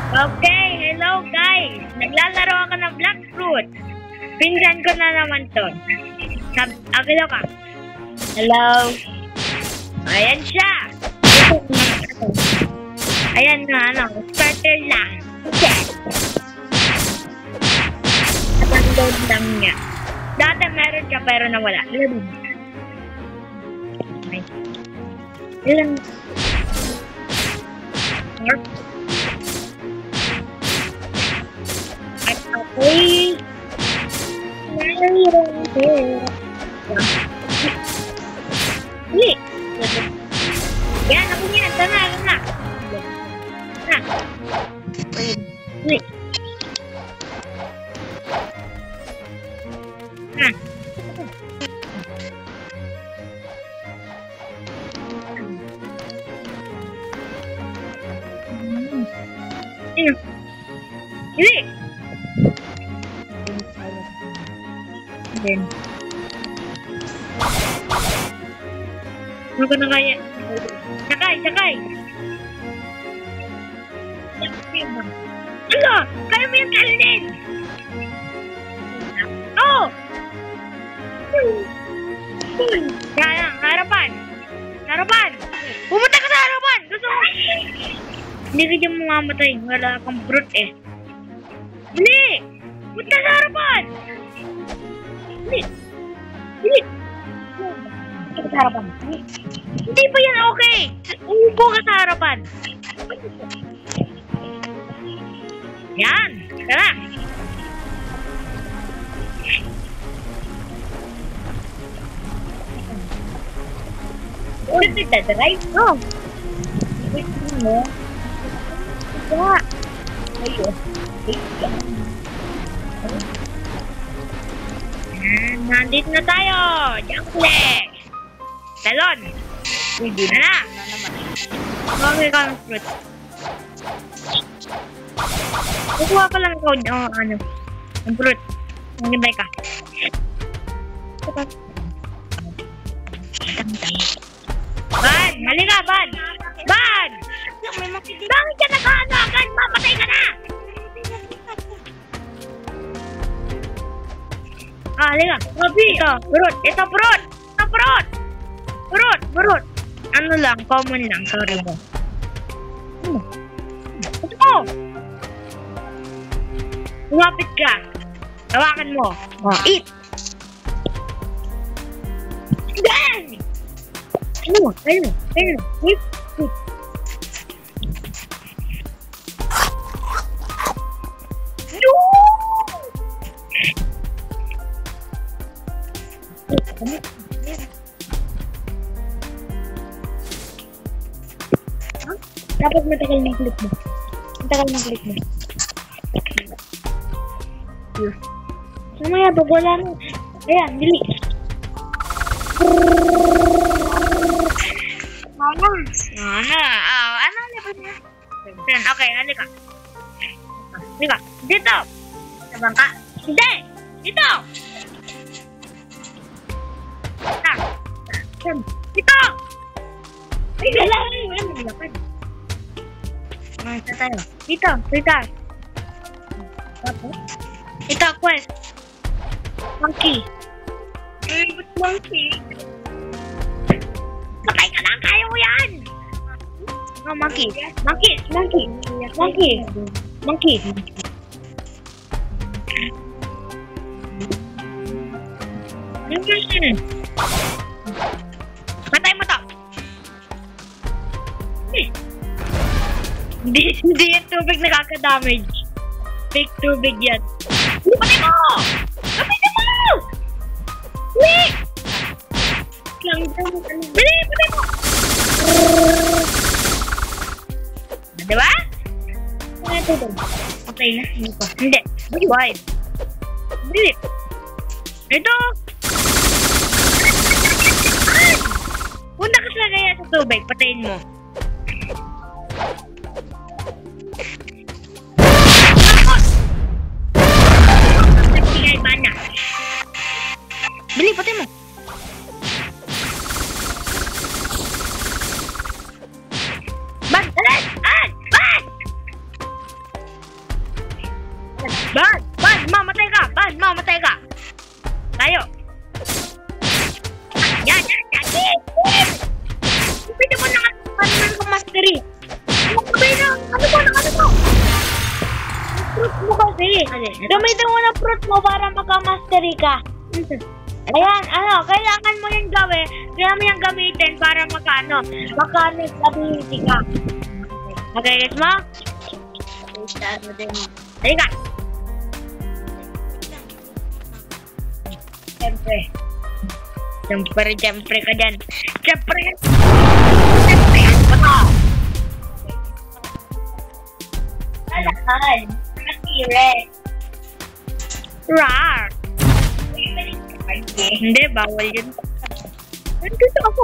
Okay, hello guys. Naglalaro ako ng Black Fruit. Pinsan ko na naman to. Agilo ka. Hello. Ayan siya. Ayan na, starter lang. Download lang niya. Dati meron siya pero nawala. Ilan? At ako'y mayroon here. Hindi. Yan, ako yan. Sana. Hindi. Hindi. Then. Ano ka na kaya? Sakay. Ano? Kaya mo yung kalinin? Oh! Kaya, harapan. Pumunta ka sa harapan. Gusto mo? Hindi ka dyan mamamatay. Wala kang brute eh. Hindi! Punta sa harapan! Hindi! Punta ka sa harapan. Hindi pa yan okay! Umupo ka sa harapan. Yan! Tara! Ulit nagdadrive? Oo. Wait mo. Wala. Ayun. Nandito na tayo! Junklex! Talon! Hindi na! Okay ka ng fruit. Kukuha ka lang ikaw ng fruit. Nagibay ka. Ban! Halika, Ban! Ban! Bakit ka nag-aanakan? Mapatay ka na! Halika. Ito, fruit. Fruit. Ano lang, common lang. Sorry mo. Ito! Lumapit ka. Tawakan mo. Eat! Gan! Ayun. Eat. Dapat matagal ng click mo. Mamaya, pag wala mo. Ayan, dili. Ano niya? Okay, halika. Dito. Sabang ka? Hindi! Dito! Dito! Ay, galawan mo. Ano nilapad? Ito tayo. Dito. Ito, quest. Monkey. Ba't monkey? Patay ka lang, kaya mo yan! Oh, monkey. Patay mo to! Hindi yung tubig nakaka-damage. Fake tubig yan. Patay mo! Wait! Bili! Patay mo! Diba? Patay na. Hindi. Why? Bili! Ito! Punta ka sa kaya sa tubig. Patayin mo. Bili, patay mo. Ban! Ban, mamatay ka. Ban, mamatay ka. Tayo. Yan. Pwede mo na naman ka mastery. Ano mo? Fruit mo kasi. Gamitin mo na fruit mo para magka-mastery ka. Ayan, kailangan mo yung gawin. Kailangan mo yung gamitin para maka-next ability ka. Okay, guys mo? Dali ka. Siyempre ka dyan. Siyempre. Alahan. Nakasiret. Rar. Hindi, bawal yun. Nandito ako.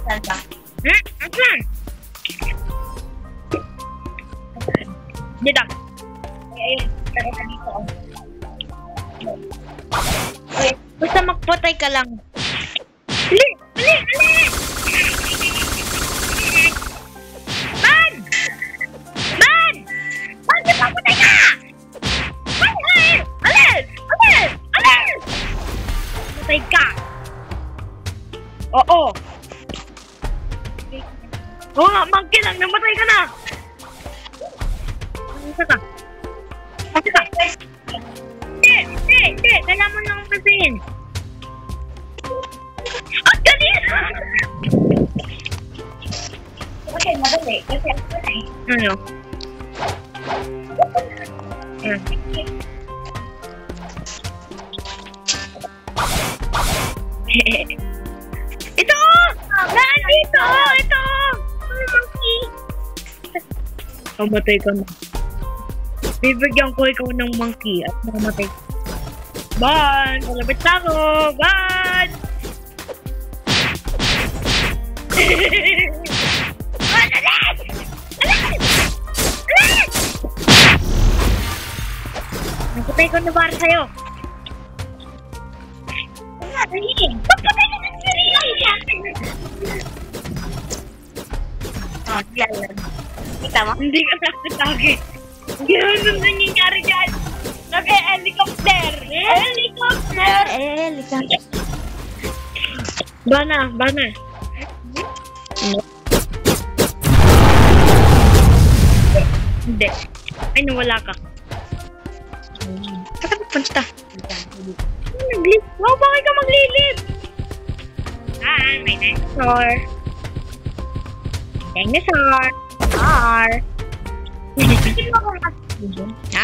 Saan ba? Saan? Dito. Basta magpatay ka lang. Ali! Man! Bakit magpatay ka? Alis! Patay ka. Oo nga, monkey lang. Namatay ka na. Asa ka? Hindi. Kailangan mo lang kasin. Ang galing! Okay, madali. Kasi ako na eh. Ano? Ito! Nandito! Ito! Monkey! Mamatay ka na. Bibigyan ko ikaw ng monkey at mamatay ka. Ban! Malapit na ako! Ban! Alis! Nagpatay ko na para sa'yo. Pagpatay ka ng sarili! Yan. Kita mo? Hindi ka nakatagi. Gano'n ang nangyayari dyan. Nag-helicopter. Bana. Hindi. Ay, nawala ka. Saan ka punta? Naglip. Wow, bakit ka maglilip? May dinosaur. Ha?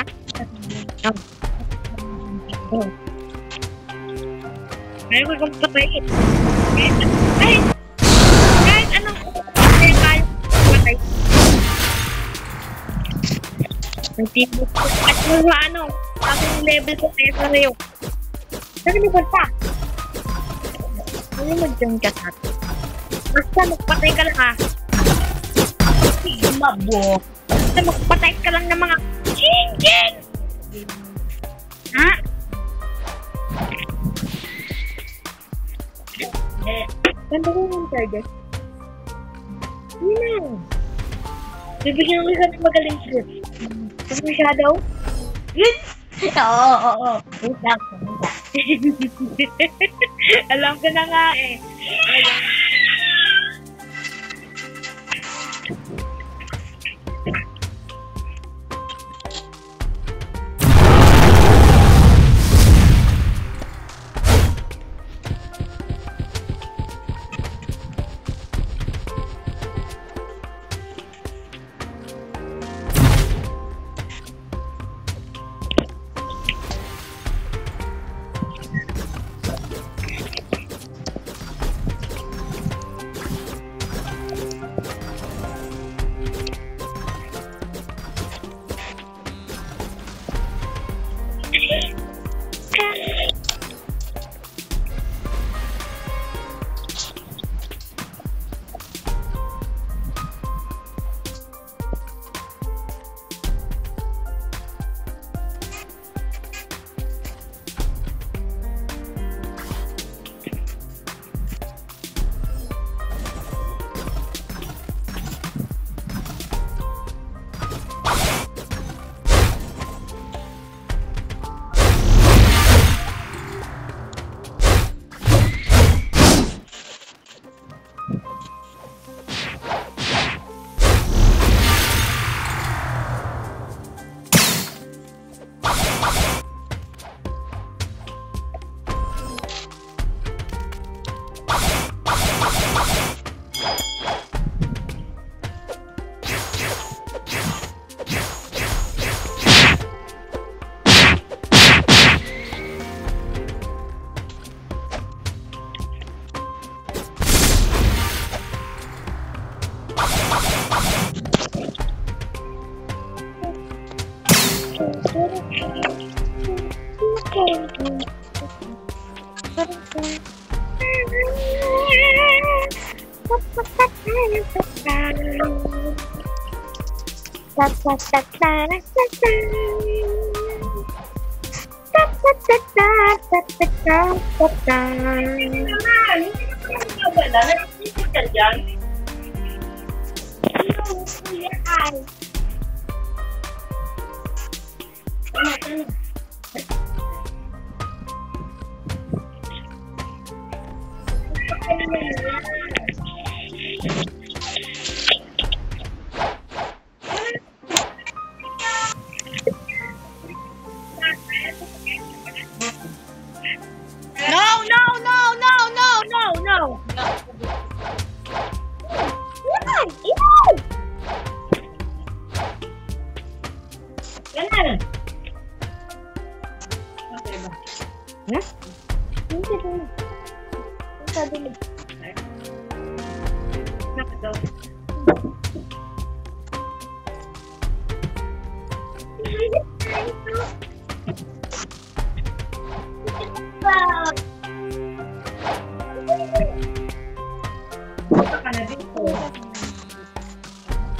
Ayaw ko kong patayin. Kahit anong kaya patay. Ang tibok ko. At yung level ko kaya sa rayo. Saan mo pa? Ano mag-jump ka sa atin? Basta magpatay ka lang ha. Mabo. Basta magpatay ka lang ng mga ching-ching! Ha? Ganda ko yung target. Yun na. Bibigyan ko ka ng magaling fruit. Kasi may shadow? Yun! Oo. Alam ko na nga eh.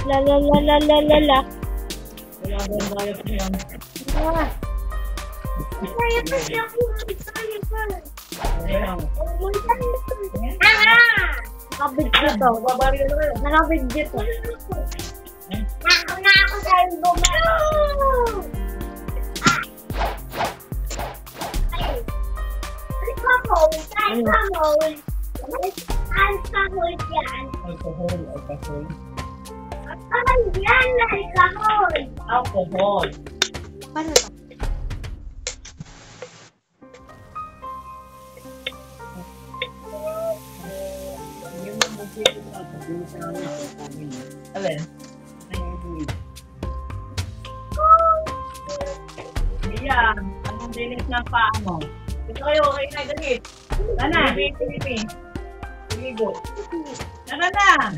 La la la la la la la. Wala ba yung bayad niyan? Kaya pa siya kung kaya pa. Ayan. Nakabidyo to. Nakabidyo to. Na ako dahil bumalo. Alcohol. Alcohol. Paano to? Alin? Iyan. Anong dinis ng paa mo? Ito kayo, okay na ganit. Ana, Pilipi. Ligo. Ano na?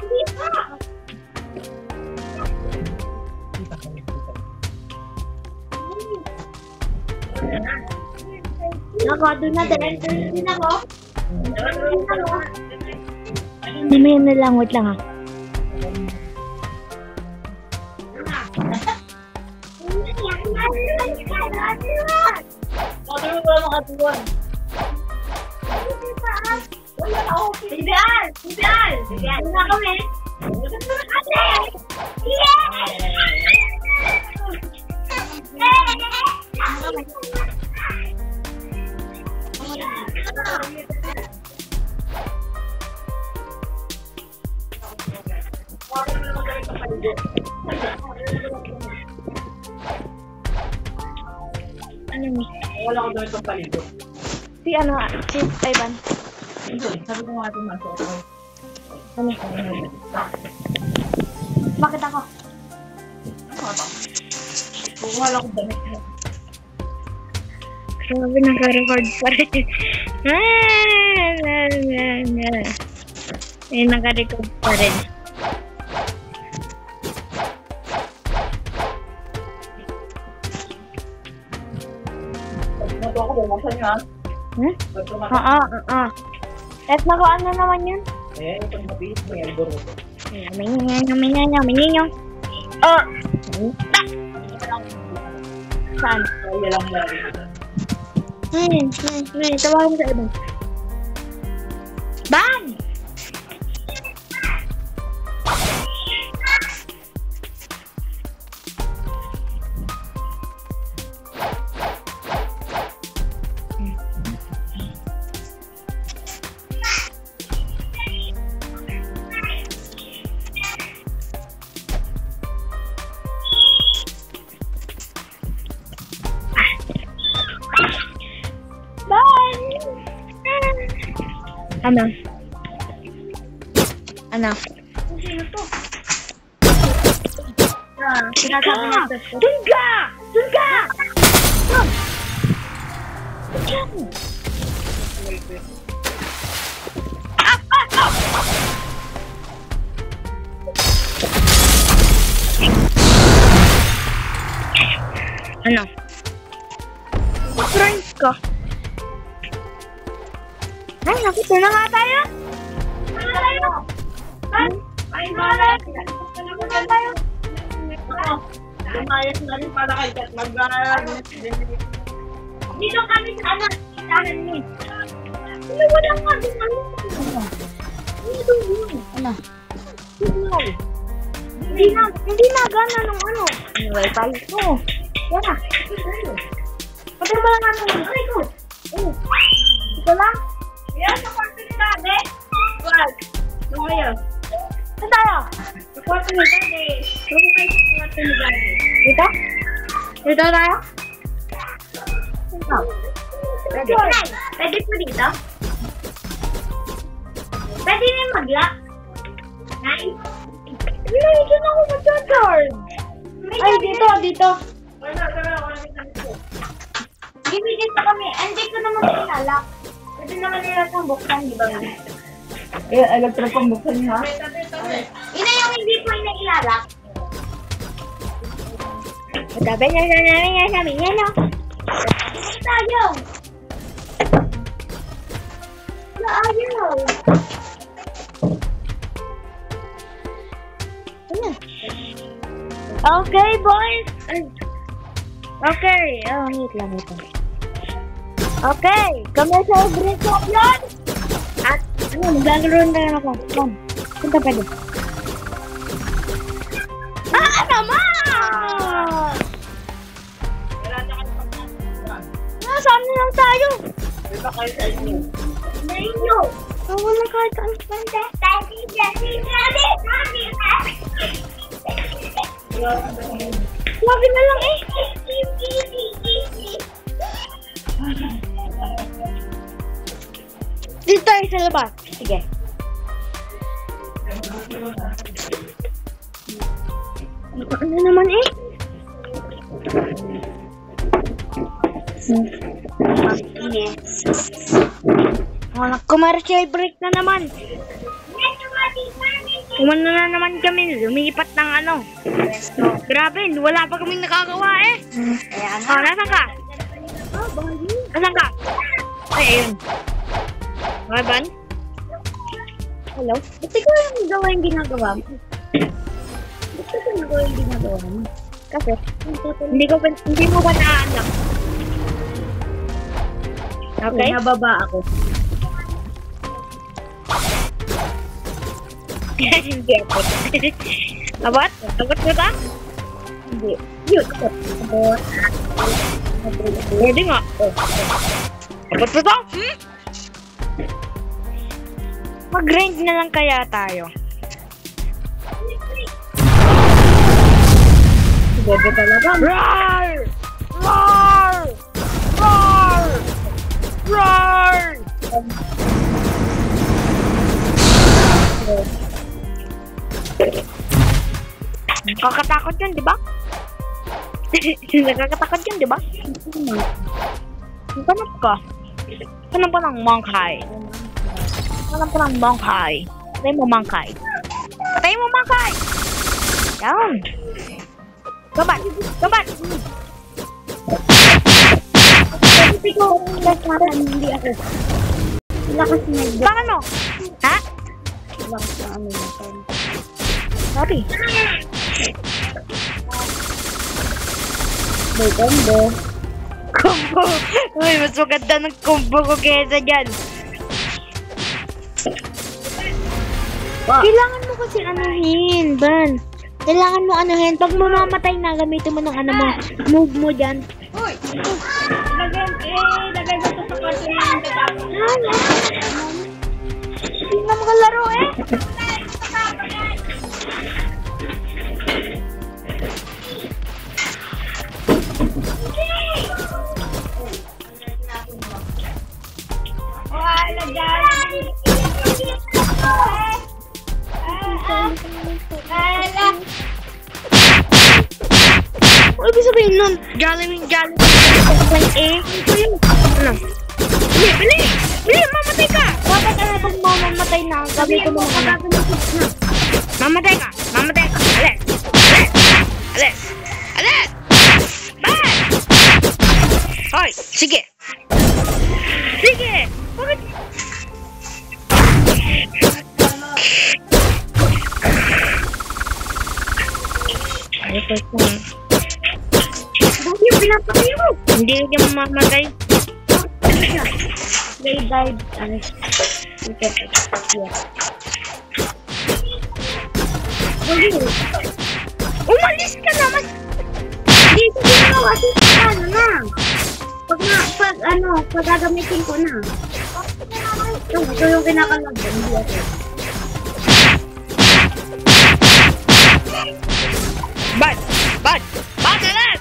Hindi pa. Doon na din. Hindi na ko. Mamaya na lang. Wait lang ha. Ano ba makatuwan? Ideal! Ideal! Ideal na kami! Ate! Ano ni? Wala ko doon itong paligo. Si Ivan. Hindi, sabi ko nga ito nasa ako. Ano? Bakit ako? Ano ba? Wala ko damit. Grabe, naka-record pa rin. Naka-record pa rin. Bato ako, bumasan niyo ha? Bato na ako. Oo. At nakuha na naman yun. Eh, itong mabihit mo yan, buro. Minyo. Oh! Saan? Kaya lang lari. Tawagan mo sa ibang. Ban! Ano? Sino to? Sinasabi niya to. Doon ka! Ano? mag-grind ka. Ay, nakita na nga tayo. Lumayas na rin pala kayo at Dito kami sa anak. Tahan mo. Wala nga. Ano? Hindi na gana nung ano. Wifi ko. Yan na. Pati mo lang ano. Ay ko. Ito lang. Yan, sa kwarto ni Dade. Wag. Lumayas. Saan tayo? Sa kwarto ni Dade. Huwag kayo sa kwarto ni Dade. Dito? Dito tayo? Pwede. Pwede po dito? Pwede na yung mag-lock? Nice. Dito na ako mag-charge. Ay, dito. Wala. Give dito kami. Hindi ko naman pinalak. Pwede naman nila itong buksan, di ba? Electric pang buksan niya. Ina yung hindi po inailalak. Sabi na namin yan, no? Tayo! Tayo! Okay, boys! Okay, wait lang ito. Okay, kami sa break up yun! At, maglalaro na ako. Come, punta pa din. Naman! Saan na lang tayo? Dito kayo sa inyo. Inyo! Wala kahit ang panda. Lagi na lang eh. Dito tayo sa labas. Sige. Ano naman eh? Commercial break na naman. Kumano na naman kami, lumipat ng ano. Grabe, wala pa kaming nakagawa eh. Nasaan ka? Nasaan ka? Ay, ayun. Okay, Ban? Hello? Ba't ikaw yung gawa yung ginagawa mo? Ba't ikaw yung gawa yung ginagawa mo? Kasi, hindi mo ba na-unlock? Okay? Nababa ako. Hindi ako. Abot? Abot mo ta? Hindi. Yun. Abot. Pwede nga. Abot mo ta? Mag-grind na lang kaya tayo. Bebe talaga. Roar! Roar! Roar! Roar! Nakakatakot yun, di ba? Nakakatakot yun, di ba? Hanap ka. Hanap ka ng monkey. Hanap ka ng monkey. Patay mo monkey. Patay mo monkey! Yan. Gabat! Gabat! Hindi ko hindi ako. Lakas na yun. Saan ano? Ha? Lakas na ano yun. Sabi. May combo. Combo! Uy, mas maganda ng combo ko kesa dyan. Wow. Kailangan mo kasi anuhin, Ban. Kailangan mo anuhin. Pag mamamatay na, gamitin mo ng ano mo. Move mo dyan. Uy! Lagay mo ito sa kwarto niya yung tatapos. Hindi na makalaro eh. Wala dyan! Ano ibig sabihin nun? Galing eh. Ito yun. Ano? Bili! Mamatay ka! Dapat ano pag mamamatay na, gamitin mo na. Mamatay ka! Alis! Bad! Hoy! Sige. Sige. Bakit? Bakit yung pinapatay mo? Hindi ka mamamatay. They died. Umalis ka naman! Dito ginawa kasi ano na. Pag gagamitin ko na. Ito yung kinakalagyan. Hindi ako. Bad! Alas!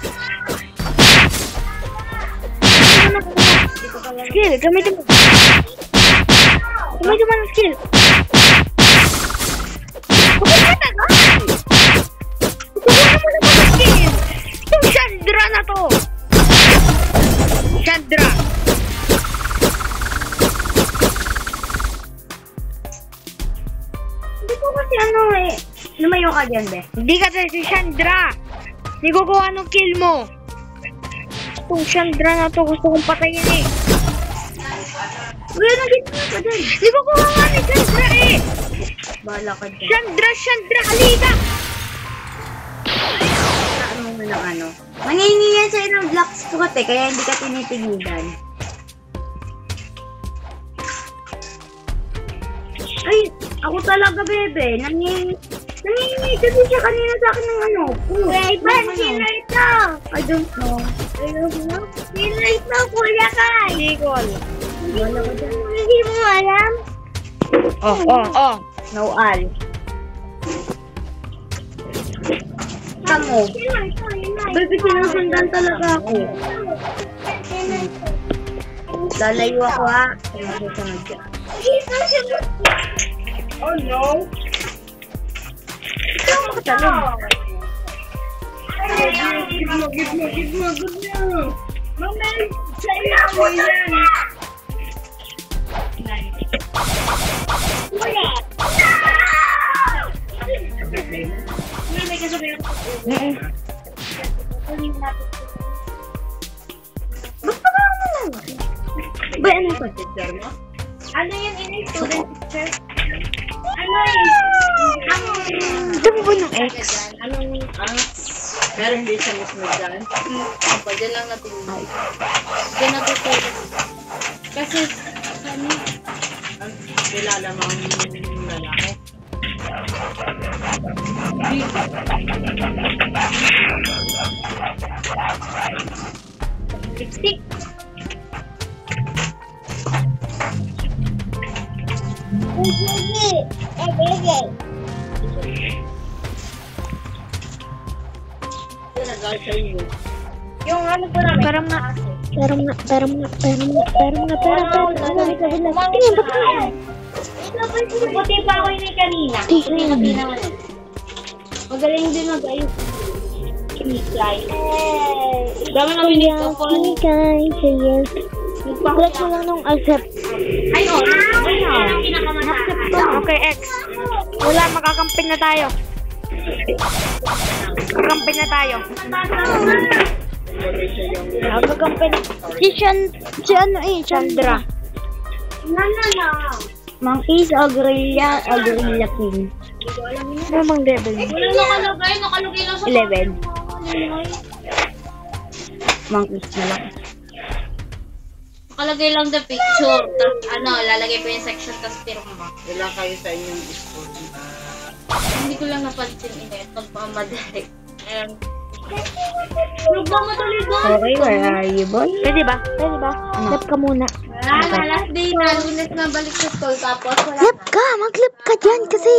Skill! Gamitin mo! Gamitin mo ng skill! Huwag ka tagal! Huwag mo na ng skill! Yung Chandra na to! Chandra! Hindi ko kasi lumayo ka dyan, be. Hindi kasi si Chandra! Hindi ko kuha ng kill mo! Itong Chandra na to, gusto kong patayin eh! Wala na ginawa ka dyan! Hindi ko kuha nga ni Chandra eh! Bahala ka dyan. Chandra! Halika! Mangingi yan sa'yo ng black spot eh, kaya hindi ka tinitigilan. Ay, ako talaga, bebe. Nangingi kasi siya kanina sa akin ng Wait, sino ito? I don't know. Sino ito, Kuya Kai? Hindi ko alam. Hindi mo alam? Oh. Nawal. Kamu. Baby, sinusundan talaga ako. Lalayo ako ha. Sinusunod ka. Oh no. Ikaw makatalong. Give mo. Mama, sa'yo ako yan. Ulit. May kasabihan ko. Ba't pa ka lang? Ba, ano ko? Ano yung student picture? Ano dami ba ng X? Pero hindi siya mismo dyan. Diyan lang natin live. Diyan natutulog. Kasi, ano? Kilala mo ang lalaki. Lipstick. Yung ano po namin? Parang nga. Puti pa ako yun kanina. magaling din mag-ayos. Kinikay. Dami na kinikay. Click mo lang nung accept. Ay, oh. Ang pinakamataas. Okay, X. Wala, makakampin na tayo. Magkampin na tayo. Magkampin. Chandra. Monkeys, Agrilla King. Ano bang level? Wala nakalagay lang sa 11. Monkeys na lang. Nakalagay lang the picture. Tapos lalagay pa yung section tapos pirma. Ilan kayo sa inyong Discord? Hindi ko lang napansin ito. Pagpamadali. Okay, where are you, boy? Pwede ba? Lap ka muna. Last day na. Lunes na balik sa school. Tapos wala Lap ka! Mag-lap ka dyan kasi!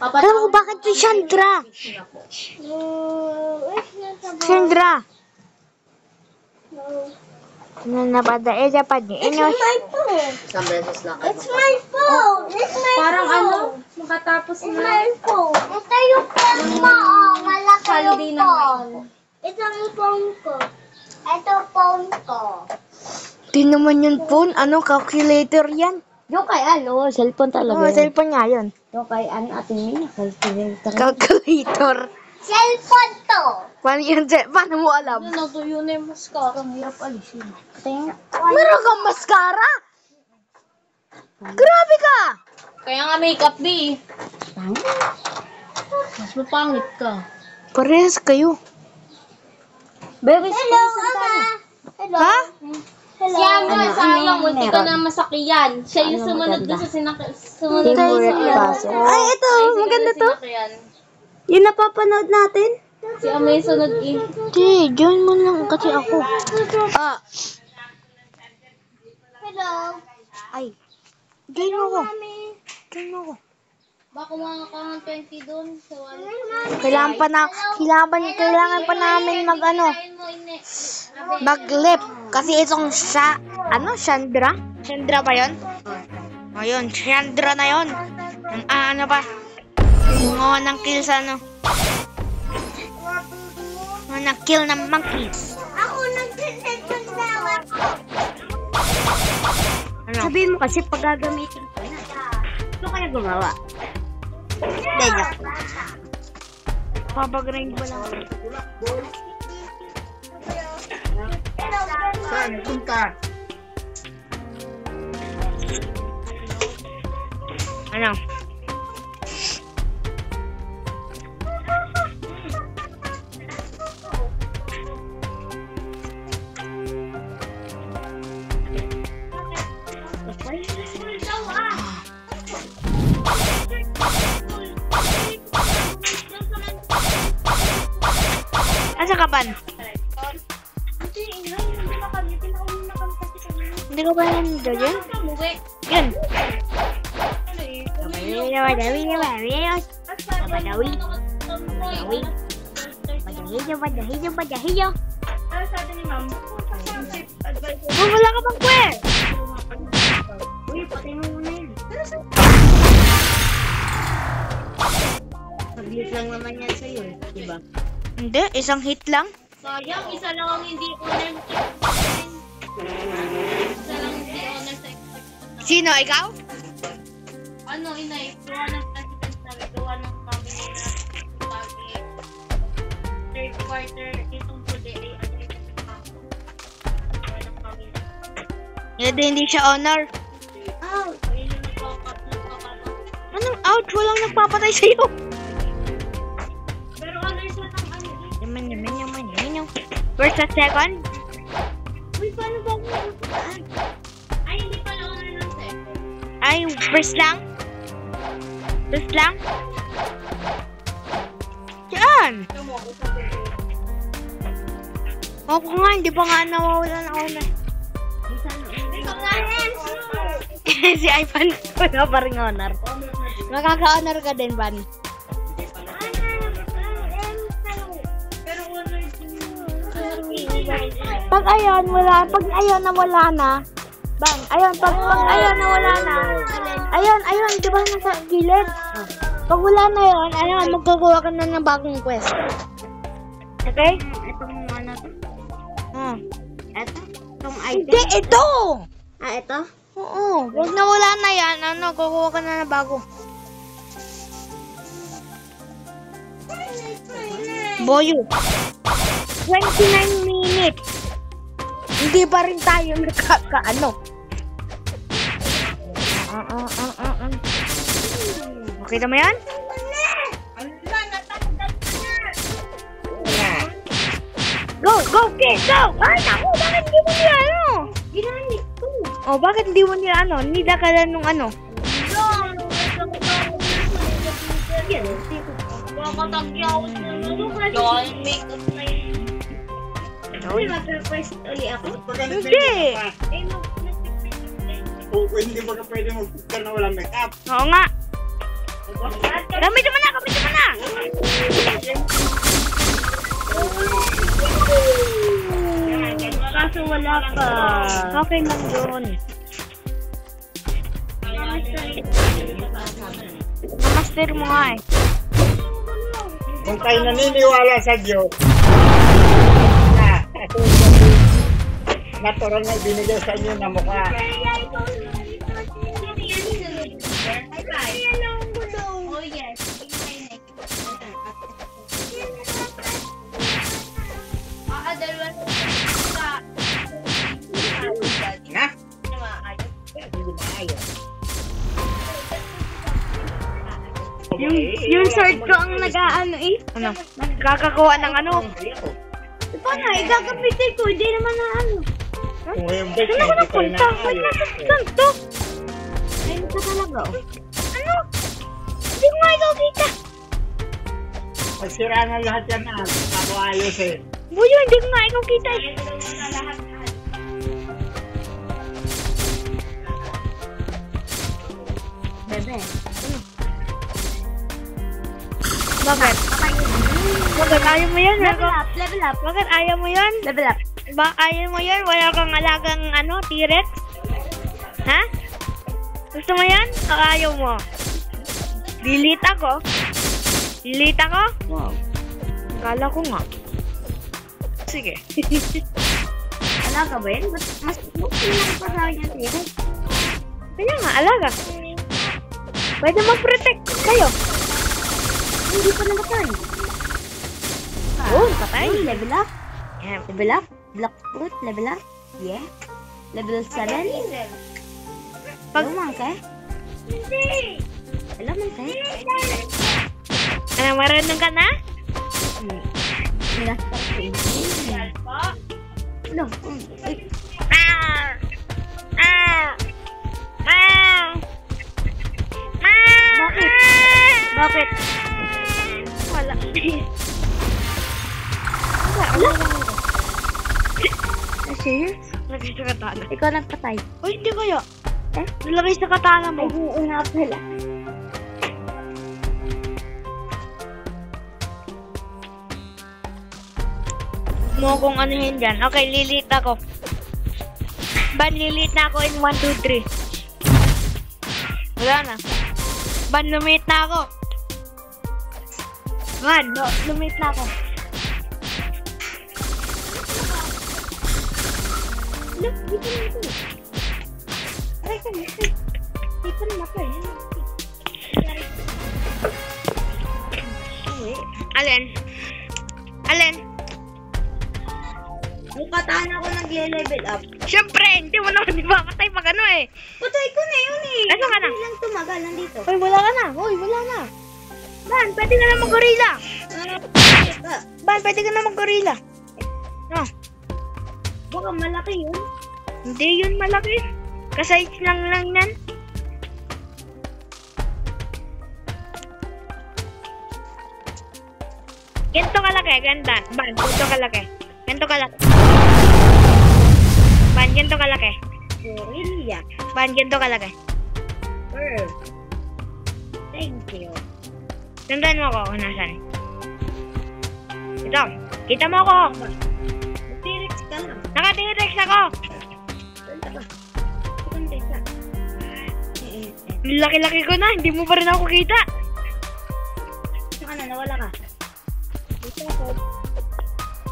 Alam mo bakit si Chandra? Chandra! Napada Japan niya. Isang beses lang. It's my phone. It's my parang phone. makatapos It's na. my phone. Ito yung phone mo. Malaki yung Holiday na phone. Ito yung phone ko. Ito phone ko. Di naman yung phone. Ano? Calculator yan? Yung kay cellphone talaga. Oo, cellphone nga yun. Yung kay ating mina, calculator. Calculator. Cellphone to. Paano yun, Je? Paano mo alam? Ano, natuyo na yung mascara. Ang hirap alisin. Meron kang mascara? Grabe ka! Kaya nga makeup, B. Mas mapangit ka. Parehas kayo. Very Hello, Mama. Hello. Ha? Hello. Siya mo, sayang, munti ka na masakyan. Siya yung sumunod doon sa sumunod Favorite Ay, ito. Maganda to. Sinakyan. Yung napapanood natin. Si Amay sunod eh. Di, join mo lang kasi ako. Ah, Hello. ay. Join mo ako. Mami. Join mo ako. Baka mga ka ng 20 doon sa wallet. Kailangan pa namin mag-lip. Kasi itong Chandra? Chandra ba yun? Ayun, Chandra na yun. Ano ba? Mga nang kill sa mga nang kill ng monkeys. Ako nag-send ng dawa. Ano? Sabihin mo kasi pag gagamitin ko na. Ito kaya gumawa. Hindi. Papag-grind mo lang. Saan? Punta. Ano? Asa ka ba? Hindi ko ba nandiyo yun? Yun. Padahiyo. Ano sabi ni Ma'am? Oh, wala ka bang kwe? Uy, patay mo muna yun. Saglit lang naman yan sa'yo eh, diba? Hindi, isang hit lang. Sayang, isa lang ang hindi owner sa Isa lang hindi owner sa Sino, ikaw? Ano, inay, gawa ng president namin, gawa ng family na sabi, third quarter, itong huli ay ano yung gawa ng family. Hindi siya honor. Oh, ayun yung nagpapatay. Anong ouch? Walang nagpapatay sa'yo. Pero honor siya ng ano eh. Yaman. First at second? Uy, paano ba ako nagustuhan? Ay, hindi pala honor ng second. Ay, first lang? First lang? Diyan! Ako nga, hindi pa nga nawawala na honor. Ikaw nga, Si Ivan, wala pa rin honor. Makaka-honor ka din, Van. pero honor din. Pag ayun, wala. Pag ayun na wala na. Bang, ayun, pag ayun na wala na. Ayun, di ba nasa gilid? Pag wala na yun, ayun, magagawa ka na ng bagong quest. Okay? Itong ano to? Ito? Itong item? Hindi, ito! Ito? Oo, pag nawala na yan, kukuha ka na ng bago. Boyo. 29 minutes. Hindi pa rin tayo nakakaano. Okay na mo yan? Go, kid, go! Ay, naku, bakit hindi mo nila ano? Ginamit ko. Oh, bakit hindi mo nila ano? Nila ka lang nung ano? Yan. Kakatagyaw na yung makeup na yun. Hindi mag-request uli ako. Hindi. Hindi ba ka pwede mag-cook na walang make-up? Oo nga. Gamitin mo na! Kaso wala pa. Okay lang yun. Namaster mo nga eh. Kung kayo naniniwala sa Diyos, natural na binigay sa inyo na mukha. Oh yes. yung sword ko ang nag-aano eh. Ano? Kakakuha ng ano. Paano? Igagamitin ko. Hindi naman na ano. Kung yung bike, Saan ako hindi pa rin napunta? Wait, naayos. saan to? Ayun ka talaga. Ano? Hindi ko nga ikaw kita. Magsira na lahat yan na. Ako ayos eh. Buyo, hindi ko nga ikaw kita eh. Bebe. Bakit? Bakit ayaw mo yan? Level up. Level up. Bakit ayaw mo yan? Level up. Ba, ayaw mo yan? Wala kang alagang ano, T-Rex? Ha? Gusto mo yan? O ayaw mo? Delete ako? Delete ako? Wow. Kala ko nga. Sige. Alaga ba yun? Mas lang pa sa akin yung tira. Kaya nga, alaga. Pwede mag-protect kayo. Hindi pa namatay. Oo, patay. Level up. Yeah. Level up. Block fruit. Level up. Yeah. Level 7. Pag ka? Hindi. Alaman ka? Ano, marunong ka na? Nasa no. Ah! Ah! Ah! Bakit? Bakit? Wala. Kasi? Lagay sa katana. Ikaw nagpatay. Uy, hindi kaya. Nilagay sa katana mo. Ay, oo nga pala. Mo kung ano yun dyan. Okay, lilit ako. Ban, lilit na ako in 1, 2, 3. Wala na. Ban, lumit na ako. Ban, lumit na ako. Look, dito na ito. Aray ka, dito na ito. Alin? Alin? Yung katana ko nagle-level up. Siyempre, hindi mo naman di ba patay pag ano eh. Patay ko na yun eh. Ano ka na? Hindi lang tumagal, nandito. Uy, wala ka na. Uy, wala na. Ban, pwede ka na mag-gorilla. Ban, pwede ka na mag-gorilla. No. Baka malaki yun. Hindi yun malaki. Kasize lang yan. Ganito kalaki, ganda. Ban, ganito kalaki. Ganito kalaki. Ban, ganito kalaki. Gorilla. Ban, ganito kalaki. Thank you. Tandaan mo ako kung nasan. Ito. Kita mo ako. T-Rex ka lang. Naka-T-Rex ako. Saan ka? Saan ka? Laki-laki ko na. Hindi mo pa rin ako kita. Saan ka na? Nawala ka?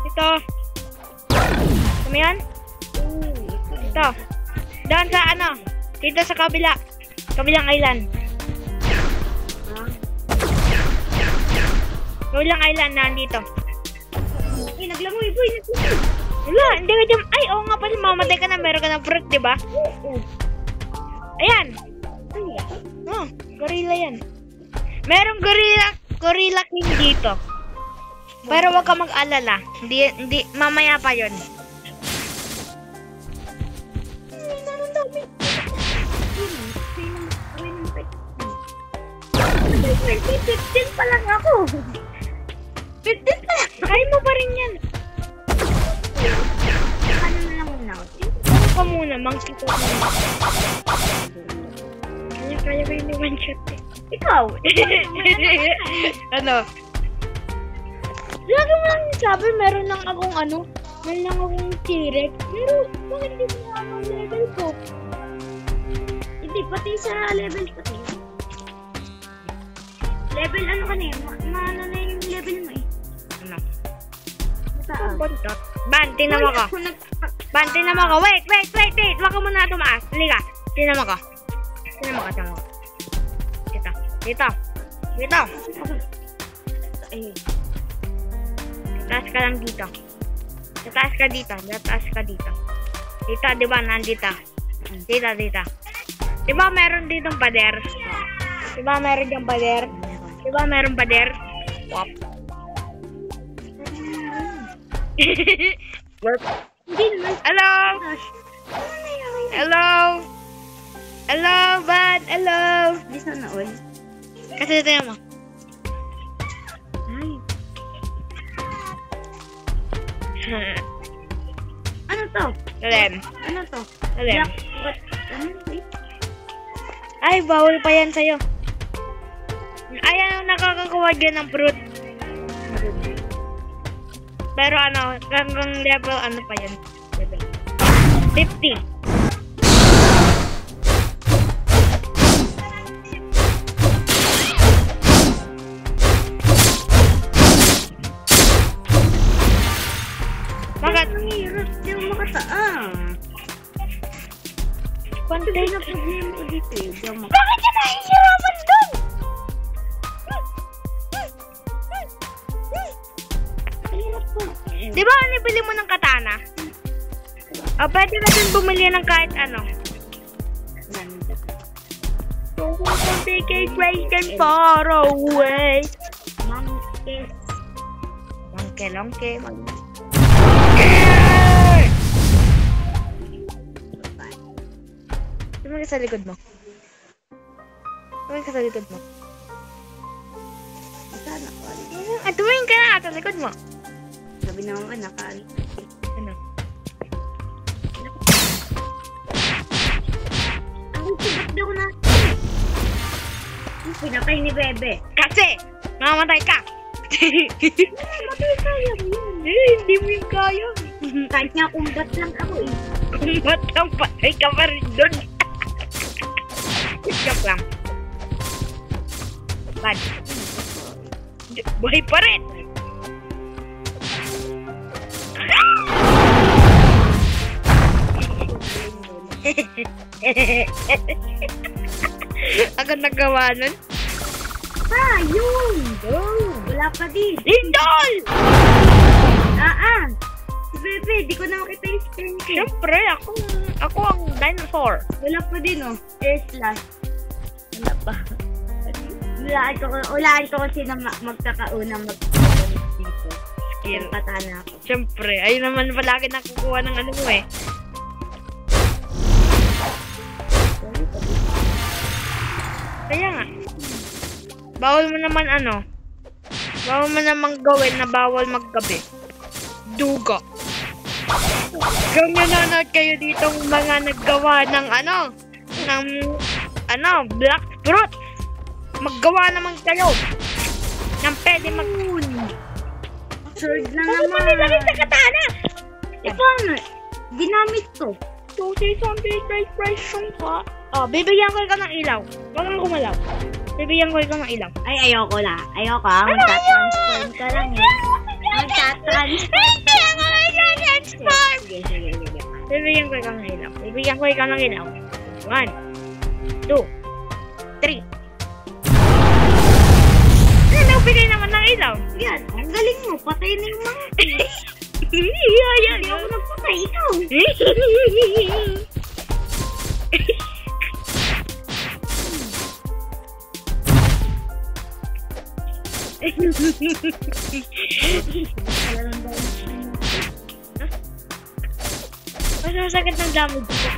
Ito. Ito mo yan? Ito. Doon sa ano? Dito sa kabila. Kabilang island. Kabilang island na dito. Ay, naglangoy, boy. Naglangoy. Wala, hindi ka dyan. Ay, oo nga pala. Mamatay ka na. Meron ka ng fruit, diba? Ayan. Oh, gorilla yan. Merong gorilla king dito. Pero wag ka mag-alala. Hindi, mamaya pa yon. Meron dami. 15 pa lang ako. 15 pa lang. Kaya mo pa rin yan. Ano na lang muna ako? Ano ka muna, monkey ko muna. Kaya ko yun yung one shot eh. Ikaw. Ano? Lagi mo lang sabi, meron lang akong ano, meron lang akong T-Rex. Pero, bakit hindi mo lang ang level ko? Hindi, pati sa level pati. Level ano ka na yun? Ano na yung level mo eh? Ano? Mataas. Ban, tinama ko. Ban, tinama ko. Wait. Wag ka muna tumaas. Halika. Tinama ko. Dito. Ay, Taas ka lang dito. Tataas ka dito. Dito, di ba? Nandito. Dito. Di ba meron ditong pader? Di ba meron diyang pader? Diba meron pader? Wap. Hindi naman. Hello? Gosh. Hello? Hello, bud? Hello? Di sana all. Kasi ito mo. Ay. Ano to? Alin? Ano to? Alin? What? Ano? Wait. Ay, bawal pa yan sa'yo. Ay, ano, nakakakuha dyan ng fruit. Pero ano, hanggang level, ano pa yan? Level 50. Bakit? Ang hirap. Di mo makataan. Pantay na problema ko dito eh. Di mo Bakit ka nahihirapan doon? hirap pa. Di ba nabili mo ng katana? O, pwede ka din bumili ng kahit ano. Kung vacation far away. Monkey. Longke. Tumingin ka sa likod mo. Sana all. Tumingin ka na sa likod mo. Sabi naman anak, all. Ano? Ang sibat daw na. Pinatay ni Bebe. Kasi, mamatay ka. Matay kaya mo yun. Hindi mo yung kaya. Kahit nga kumbat lang ako eh. Kung batang patay ka pa rin doon. Joke lang. Bad. Buhay pa rin. Agad nagawa nun? Yun! Wala pa din. Lindol! Si Bebe, di ko na makita yung screen ko. Siyempre, ako ang dinosaur. Wala pa din oh. Slash. Wala pa. Ulaan ko kung sino magkakaunang magkakaunang dito. Skill. Yung katana ako. Siyempre, ayun naman palagi nakukuha ng ano mo eh. Kaya nga. Bawal mo naman bawal mo naman gawin na bawal maggabi. Duga. Kung nanonood kayo ditong mga naggawa ng black fruit, maggawa naman kayo ng pwede Sword na Bakit mo nilagay sa katana? Paano? Ginamit to. So, say something price ka. Oh, bibigyan ko ikaw ng ilaw. Huwag kang gumalaw. Bibigyan ko ikaw ng ilaw. Ay, ayoko na. Ayoko ah. Magta-transform ka lang eh. Magta-transform. Hindi ako nag-transform! Sige. Bibigyan ko ikaw ng ilaw. Bibigyan ko ikaw ng ilaw. 1, 2, 3. Nagbigay naman ng ilaw. Yan, ang galing mo. Patay na yung mga. Hindi ako nagpatay. Ikaw. Mas masakit ng damage ko.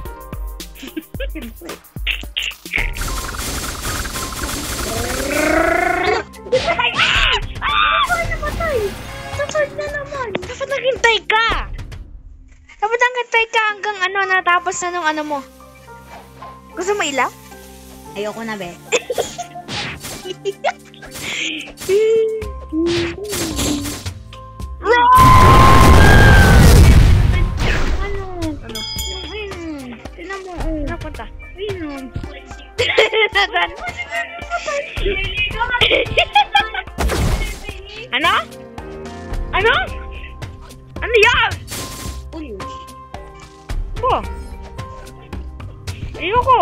Patay! Namatay! Nasard na naman. Dapat naghintay ka! Dapat naghintay ka hanggang natapos na nung mo. Gusto mo ilaw? Ayoko na, be. Tinan mo, napunta. Ayun. Nasaan? Ano? Ano yan? Uy. Ko. Ayoko.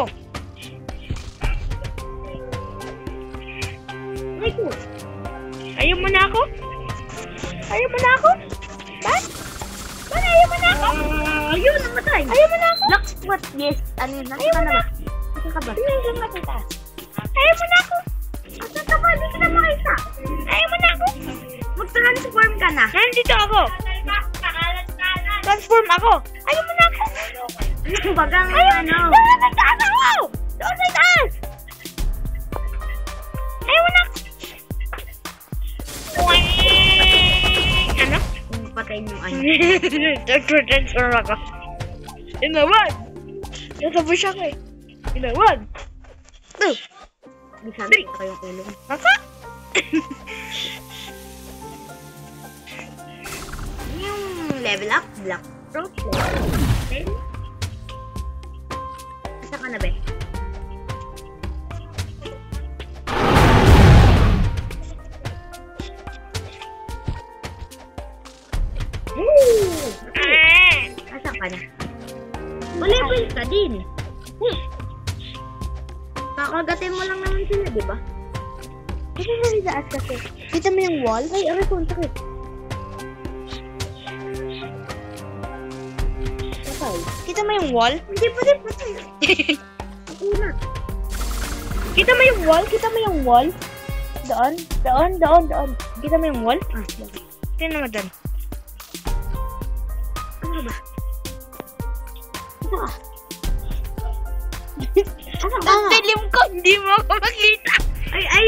Ay ko. Ayaw mo na ako? Ba't? Ayaw mo na ako? Ayun, namatay. Ayaw mo na ako? Black spot, yes. Ano yun? Ayaw mo na. Asa ka ba? Ayaw mo na ako? Asa ka ba? Hindi kita makita. Ayaw mo na ako. Mag-transform ka na. Nandito ako. Transform ako. Ayaw mo na ako. Bagang ano. Doon sa taas ako. Doon sa taas. Ayaw mo na ako. Ano? Patayin yung ano. Transform ako. Inawan. Nasa bush ako eh. Inawan. Di sabi ko kayong ulo. Maka? Yung level up, black throat, level 10. Asa ka na ba? Asa ka na? Level ka din. Kakagatin mo lang naman sila, di ba? Kasi nari sa as kasi. Kita mo yung wall? Ay, aray ko, ang sakit. Patay. Kita mo yung wall? Hindi pa din patay. Una. Kita mo yung wall? Kita mo yung wall? Doon? Doon? Doon? Doon? Kita mo yung wall? Ah, bakit? Tingnan mo doon. Ano ba? Ito ka. Ang dilim ko, hindi mo ako makita. Ay!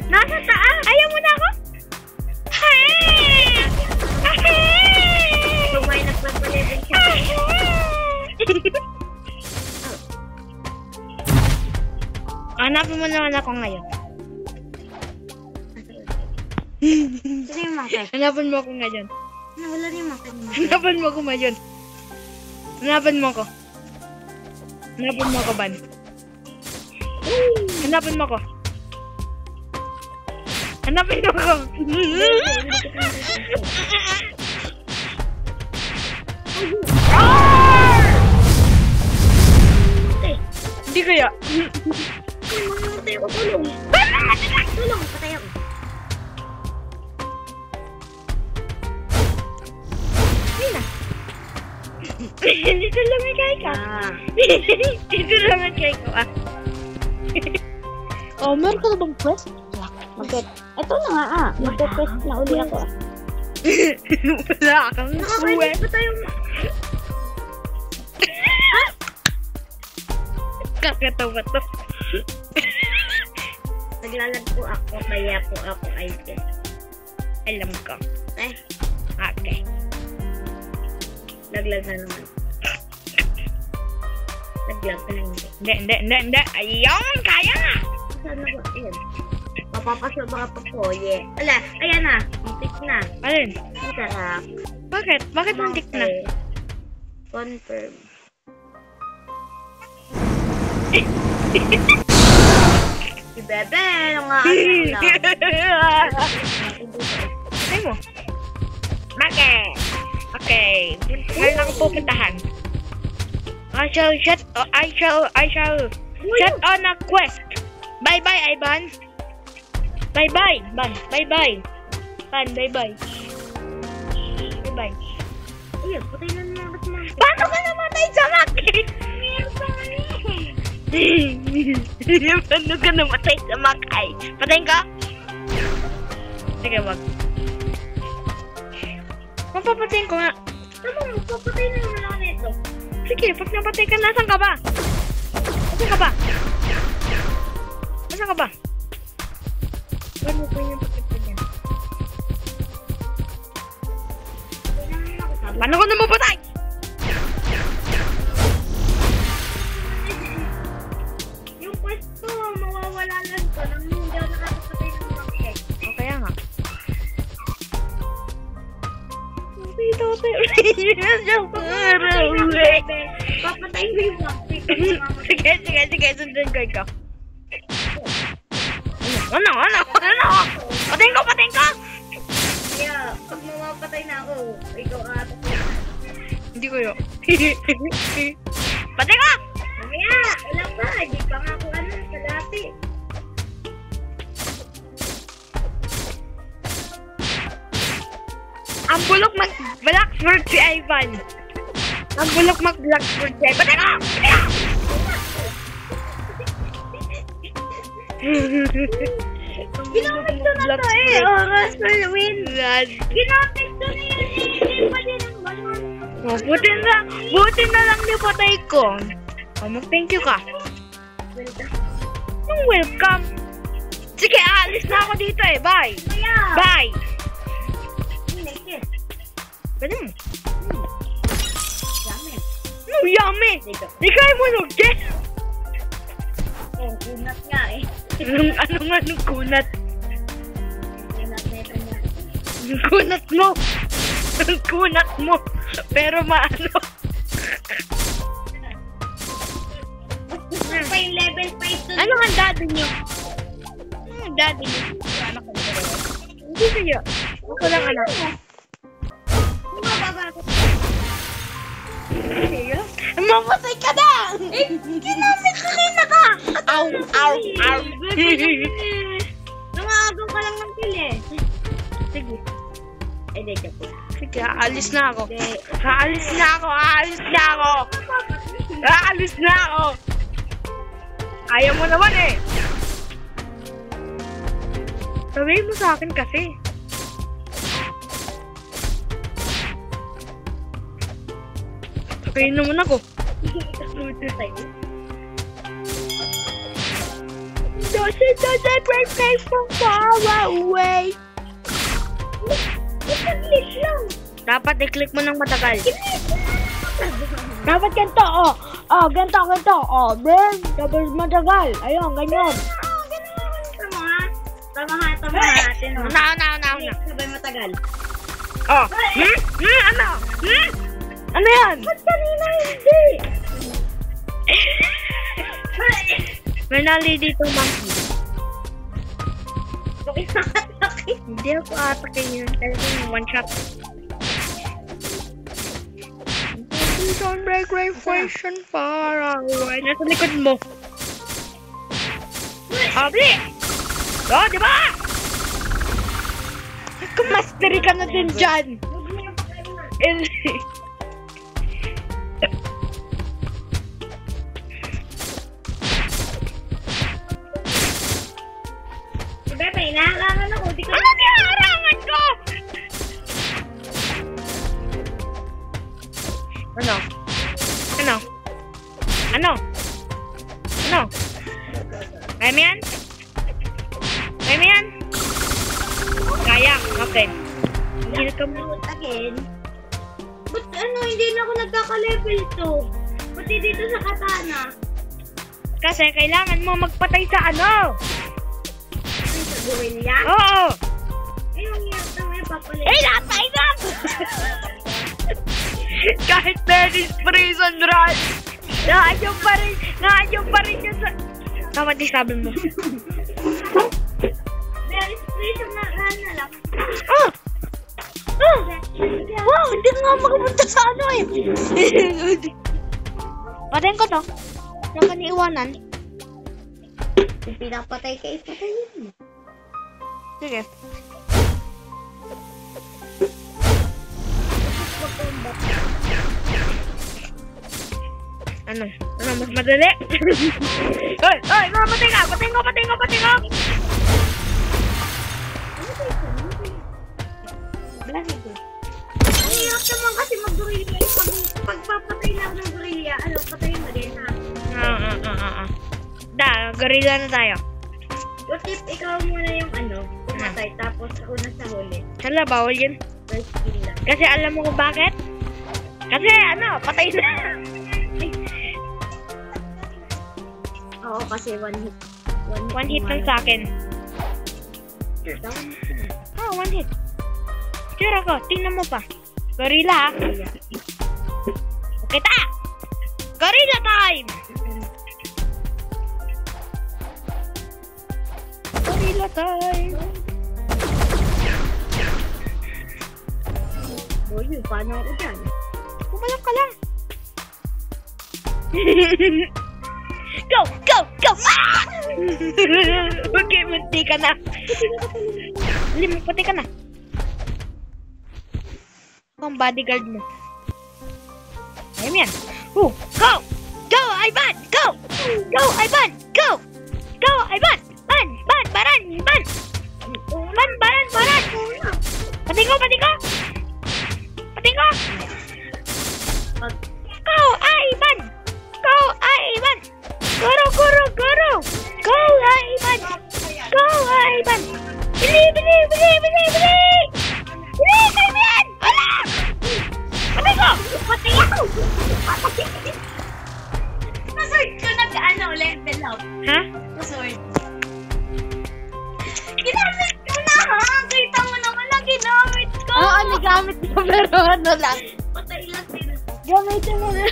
Nasa taas! Ayaw mo na ako? Hey! So, may nagpapalibig siya. Hanapin mo naman ako ngayon. Sino yung monkey? Hanapan mo ako ngayon. Wala na yung monkey. Hanapan mo ako ngayon. Hanapan mo ako. Hanapan mo ako, Ban. Hanapan mo ako. Hanapin mo ako. Hindi kaya. Mamatay ako, tulong. Tulong, patay ako. Dito lang may kaya ka. Dito lang may kaya ko. Oh, meron ka na bang quest? Bakit? Ito na nga Magka-quest na uli ako Wala kang uwi. Pa tayong... Kakatawa to. Naglalag po ako, kaya po ako item. Alam ko. Eh, Okay. laglag na naman. Naglag ka na hindi. Hindi. Ayun, kaya nga. Saan na ba? Ayan. Mapapasok ba pa po? Yeah. Ala, ayan na. Muntik na. Alin? Ang sarap. Bakit? Bakit muntik na? Okay. Confirm. Si Bebe, nung nga Say mo. Bakit? Okay. Meron akong pupuntahan. I shall shut on a quest. Bye-bye, Ivan. Bye-bye, Ban. Bye-bye. Ban, bye-bye. Bye-bye. Ayun, patay na naman ba't mga... Paano ka namatay sa makay? Paano ka namatay sa makay? Patayin ka? Sige, wag. Mapapatayin ko nga. Tama, papatay na naman ako nito. Sige, pag napatay ka, nasan ka ba? Nasaan ka ba? Nasaan ka ba? Paano ko yung pagkakita? Paano ko na mapatay? Yung quest ko, mawawala lang ko nang hindi ako nakakapatay ng mga cake. O kaya nga. Dito ko Papatay mo yung mga cake. Sige, sundan ko ikaw. Ano? Patayin ko! Kaya, pag mamapatay na ako, ikaw patay na. Hindi ko yun. Patay ka! Mamaya, ilang ba? Hindi pa nga ako kalati. Ang bulok mag-Blackbird si Ivan. Ang bulok mag-Blackbird si Ivan. Patay ka! Patay ka! Ginamit ko na to eh. Oras for the win. Ginamit ko na yun eh. Hindi pa din ang balon. Oh, buti na lang di patay ko. Oh, mag-thank you ka. Welcome. Sige, aalis na ako dito eh. Bye. Bye. Pwede mo. No, yummy. Ikaw mo nugget. Oh, kunat nga eh. Anong kunat? Kunat na ito nga. Ang kunat mo. Ang kunat mo. Pero maano. Pa yung level 5 to. Ano ang daddy niyo? Ano ang daddy niyo? Anak ko ba? Hindi siya. Ako lang anak. Mamatay ka na! Ginamit ko na yun naka. Ow! Ow! Ow! Nangaagaw ka lang ng kill eh. Sige. Ay, di joke lang. Sige, aalis na ako. Aalis na ako! Aalis na ako! Aalis na ako! Ayaw mo naman eh! Sabihin mo sa akin kasi. Sabihin naman ako. Doesn't break me from far away. Dapat i-click mo ng matagal. Dapat ganito, oh. Oh, ganito. Oh, then, dapat matagal. Ayun, ganyan. Tama ha. Una. Sabay matagal. Oh. Ano? Ano yan? Ba't kanina hindi? May nali dito, monkey. Okay, nakatake. Hindi ako atake yun. Kasi yung one shot. Don't break question far away. Nasa likod mo. Abli! Oh, di ba? Kumastery ka na din dyan. Si Bebe, inaharangan ako. Di ko Ano niyaharangan ko? Ano? Kaya mo yan? Kaya, okay. Hindi na kami. again. Ba't hindi na ako nagkaka-level 2? Pati dito sa katana. Kasi kailangan mo magpatay sa ano? Ay, sa gorilla? Oo! Yung yata may papalit. Napay na! Kahit there is prison run, naandyan pa rin yun sa... Tama, di sabi mo. There is prison na lang. Wow, hindi nga makapunta sa ano eh. Patayin ko to. Saan ka niiwanan? Kung pinapatay ka, ipatayin mo. Sige. Ano? Mas madali? Hoy! Patay ka! Patay ko! Blasi ko. Ang hirap naman kasi mag-gorilla. Pagpapatay lang ng gorilla, patayin mo din ha. Gorilla na tayo. What if ikaw muna yung pumatay, tapos ako na sa huli. Hala, bawal yun. First kill lang. Kasi alam mo kung bakit? Kasi patay na. Oo, kasi one hit. One hit lang sa akin. One hit. Sure ako, tingnan mo pa. Gorilla ha. Kita! Gorilla time! Gorilla time! Boy, paano ako dyan? Pumalak ka lang. Go! Ah! Okay, munti ka na. Pati ka na. Ang bodyguard mo. Ayun yan. Go! Go, Ivan! Go! Go, Ivan! Go! Go, Ivan! Ban! Baran! Ban! Baran! Pati ko! Go, Ivan! Goro! Go, Ivan! Bili! Kayo mo yan! Wala! Patay ko! Patay ako! Masword ko level up. Ha? Masword. Ginamit ko na ha! Kita mo naman lang ginamit ko! Oo, nagamit ko pero ano lang. Patay lang sila. Gamitin mo na.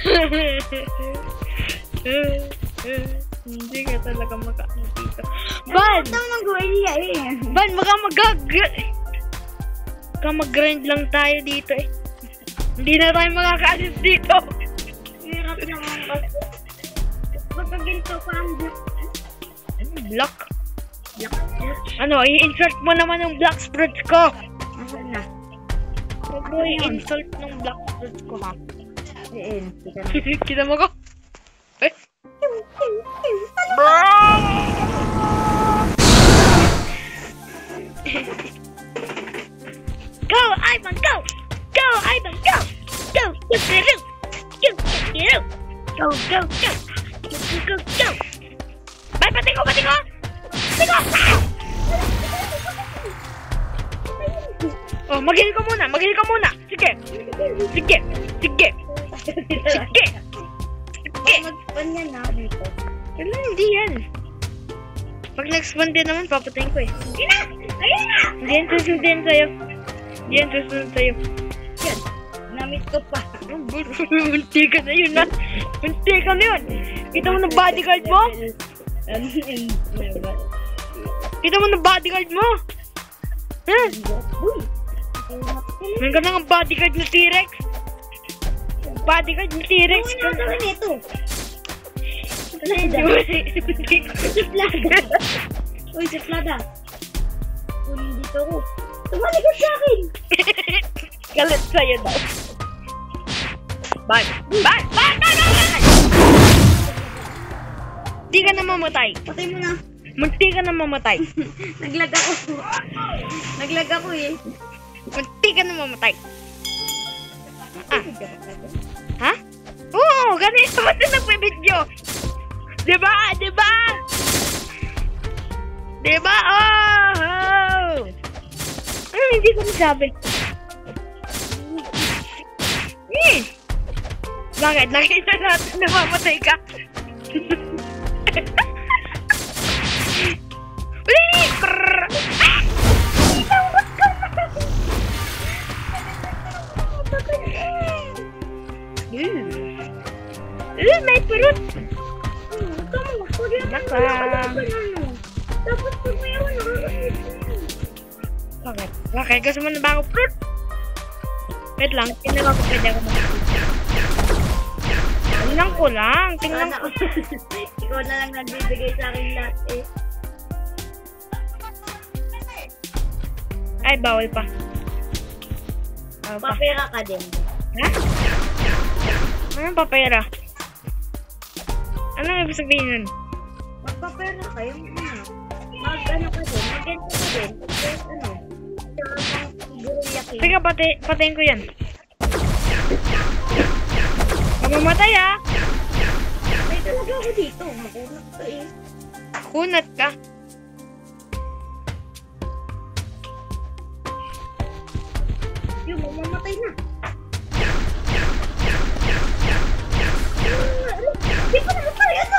Hindi ka talaga maka-dito. Ban! Ito ng guwelya eh. Ban, mag-grind lang tayo dito eh. Hindi na tayo makaka-assist dito. Hirap naman kasi. Pagka ganito parang Block. Ano, i-insert mo naman yung black spruce ko. Asan na? Huwag mo i-insert ng black spruce ko ha. Diin. Kita mo ko? Eh? Go, Ivan, go! Go, Ivan, go! Go! Go! Bye, pati ko! Oh, mag-heal ka muna! Sige! Mag-spawn yan na dito. Wala, hindi yan. Pag nag-spawn din naman, papatayin ko eh. Hindi yan susunod sa'yo. Yan. Namit ko pa. Munti ka na yun. Kita mo ng bodyguard mo? Ha? Uy! Meron ka ng bodyguard na T-Rex? Ano gawin ito? Uy, suplada. Uy, dito ako. Tumalikod sa akin! Galit sa'yo daw. Ban! Di ka na mamatay. Patay mo na. Munti ka na mamatay. Naglag ako eh. Munti ka na mamatay. Ha? Oo, ganito ba ito nagpibidyo? Diba? Oh! Ano hindi ko masabi? Bakit? Nakita natin na mamatay ka? May perut! Dapat pag mayroon Bakit? Bakit? Gusto mo na ba ako fruit? Wait lang, tingnan ko pwede ako tingnan ko. Ikaw na lang nagbibigay sa akin lahat eh. Ay, bawal pa. Papera ka din. Ha? Anong papera? Anong ibig sabihin nun? Magpapera ka yung mag-ano ka din, mag-ento ka din. Sige, patayin ko yan. Mamamatay ah! May talaga ako dito, makunat ka eh. Kunat ka? Yung mamamatay na. Di pa namatay, ano?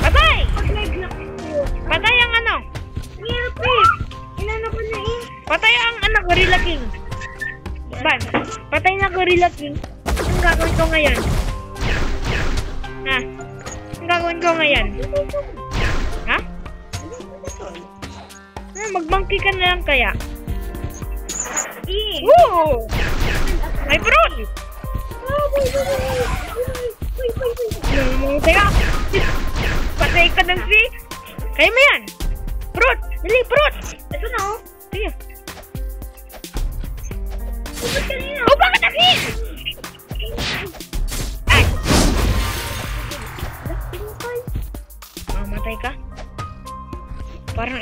Patay! Pag-nag-lock ko. Patay ang ano? Hirap eh. Inano ko na eh. Patay ang anak, Gorilla King. Ban, patay na Gorilla King. Anong gagawin ko ngayon? Ha? Anong gagawin ko ngayon? Ha? Mag-monkey ka na lang kaya? Woo! May fruit! Teka! Patay ka ng si! Kaya mo yan! Fruit! Dali, fruit! Ito na oh. Sige. Ubod kanina. Oh, bakit akin? Ay!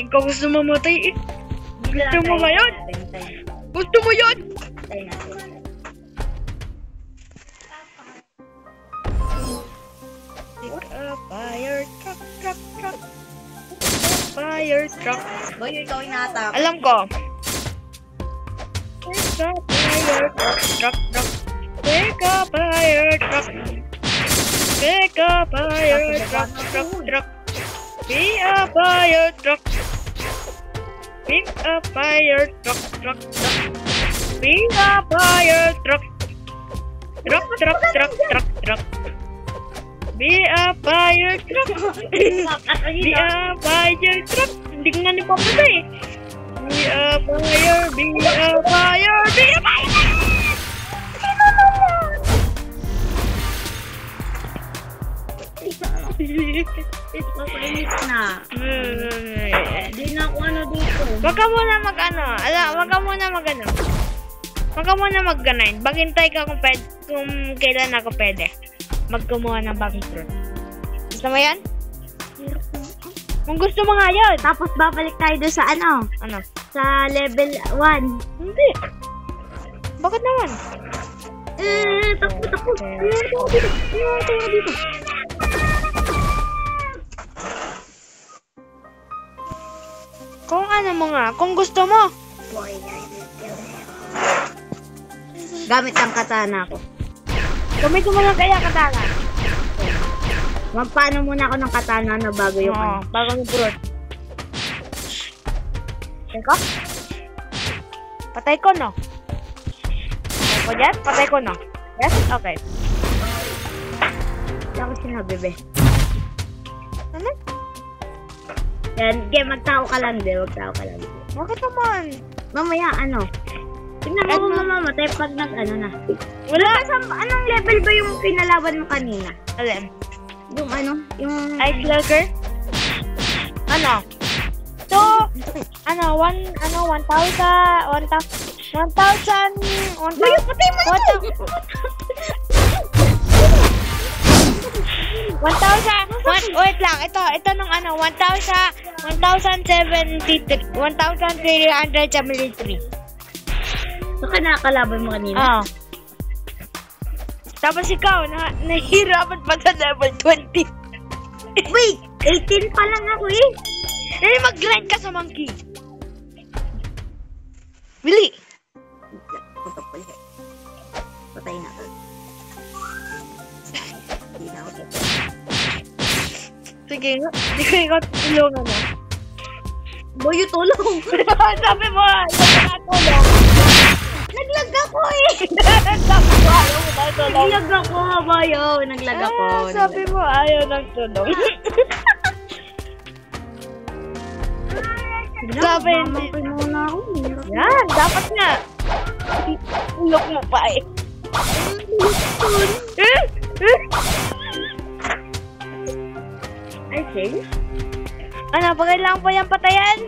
ka gusto mamatay eh. Gusto mo ngayon? Gusto mo yun? Tayo natin. Fire truck, truck, truck. Fire truck. Boy, ikaw inatap. Alam ko. There's a fire truck, truck, truck. Take a fire truck. Take a fire truck, truck, truck. Be a fire truck. Be a fire truck, truck, truck. Be a fire truck. Truck, truck, truck, truck, truck. Be a fire truck. Be a fire truck. Hindi ko nga ni Papa eh. Be a fire, be a fire, be a fire! Papainit na. Hindi na ako ano dito. Wag ka muna mag-ano. Wag ka muna mag-ano. Wag ka muna mag-ganin. Maghintay ka kung kailan ako pwede. Magkumuha ng bagong fruit. Gusto mo yan? Kung gusto mo nga yun. Tapos babalik tayo doon sa ano? Ano? Sa level 1. Hindi. Bakit naman? Takbo. Tayo dito. Kung ano mo nga. Kung gusto mo. Gamit ang katana ko. Gamitin mo lang kaya katana. Magpaano muna ako ng katana na bago yung ano? Bago yung fruit. Teka? Patay ko, no? Patay ko dyan? Patay ko, no? Yes? Okay. Wala ko sinabi, be. Ano? Yan, magtao ka lang, be. Magtao ka lang. Bakit naman? Mamaya, ano? Tingnan mo kung mamamatay pag nag-ano na. Wala! Anong level ba yung pinalaban mo kanina? Alin? Yung ano? Yung... Ice lurker? Ano? So, ano, 1,000... 1,000... Uy, patay mo na to! 1,000... Wait lang, ito nung ano, 1,373. Baka nakakalaban mo kanina? Oo. Tapos ikaw, nahihirapan pa sa level 20. Wait! 18 pa lang ako eh! Eh, mag-grind ka sa monkey. Bili! Patay na ako. Hindi na ako. Sige, hindi ko ikaw tulungan mo. Boy, tulong! Sabi mo, hindi ka tulong. Naglag ako eh! Sabi mo, ayaw mo tayo tulong. Naglag ako, boyo! Naglag ako. Sabi mo, ayaw ng tulong. Sabi, mamangkin muna ako. yan, dapat nga. Ulok mo pa eh. I think? Ano, pagkailangan pa yung patayan?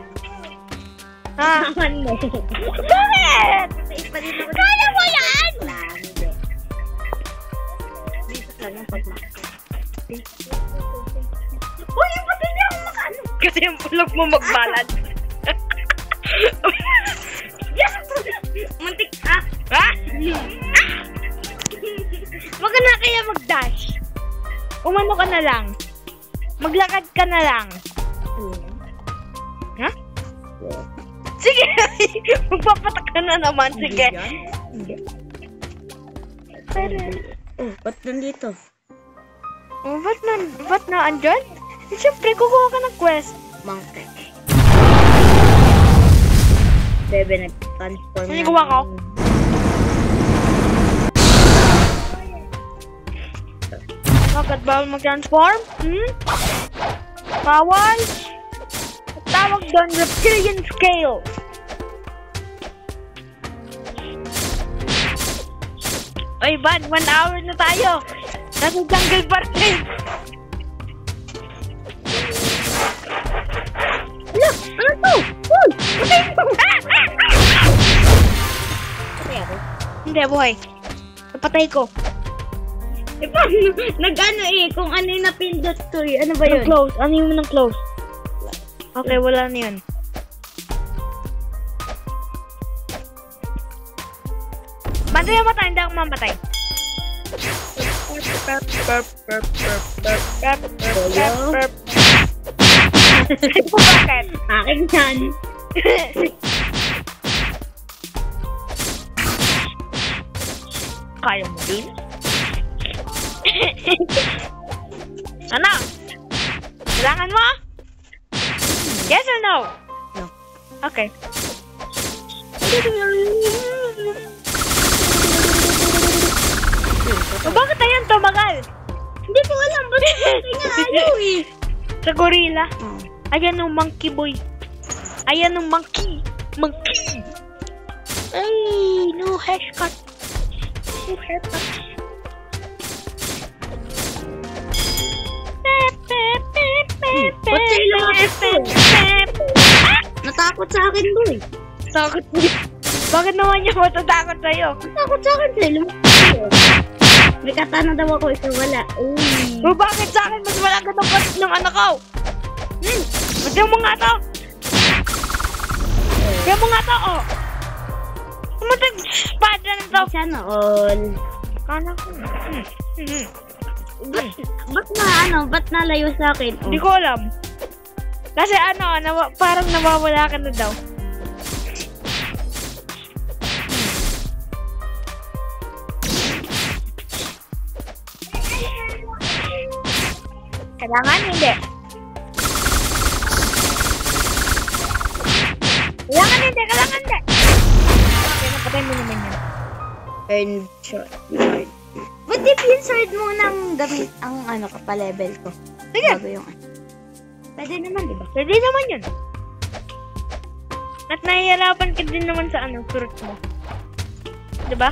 Ha? Naman mo. Bakit? Kaya mo yan! Dito lang ang pagmamahal. Uy, pati hindi ako makano. Kasi yung ulok mo magbalance. Muntik ah! Ha? Wag ka na kaya mag-dash. Umano ka na lang. Maglakad ka na lang. Ha? Sige! Magpapatak ka na naman. Sige. Pero... Oh, ba't nandito? Oh, ba't na andyan? Siyempre, kukuha ka ng quest. Monkey. Bebe, nag-transform Ano kuha ko? Bakit bawal mag-transform? Bawal? Tawag doon, reptilian scale. Oy, Van, 1 hour na tayo. Nasa jungle pa rin. Look! Ano to? Uy! Patay ako? Hindi, buhay. Napatay ko. Eh, paano? Nag-ano eh, kung ano yung napindot ko eh. Ano ba yun? Close. Ano yung close? Okay, wala na yun. Hindi mamatay, hindi ako mamatay. Bakit? Akin yan. Kaya mo din? Ano? Kailangan mo? Yes or no? No. Okay. Bakit na yan tumagal? Hindi ko alam. Ba't nga ayaw eh? Sa gorilla. Oh. Ayan yung monkey boy. Ayan yung monkey. Monkey. Ay, no haircut. No haircut. Ba't sa'yo lumapit ko? Natakot sa akin to eh. Takot niya. Bakit naman niya matatakot sa'yo? Natakot sa akin sa'yo. Lumapit ko. May katana daw ako, ito wala. Uy. O bakit sa akin mas malaga ng anak ko? Bigyan mo nga to. Bigyan mo nga to, oh. Kumatag espada na to. Sana all. Kala ko. Ba't nalayo sa akin? Hindi ko alam. Kasi parang nawawala ka na daw. Kailangan hindi. Kailangan hindi. Okay, napatay mo naman yan. Earn shot. Ba't di pinsard mo ng damit ang level ko? Sige. Bago yung pwede naman, di ba? Pwede naman yun. At nahihirapan ka din naman sa fruit mo. Diba?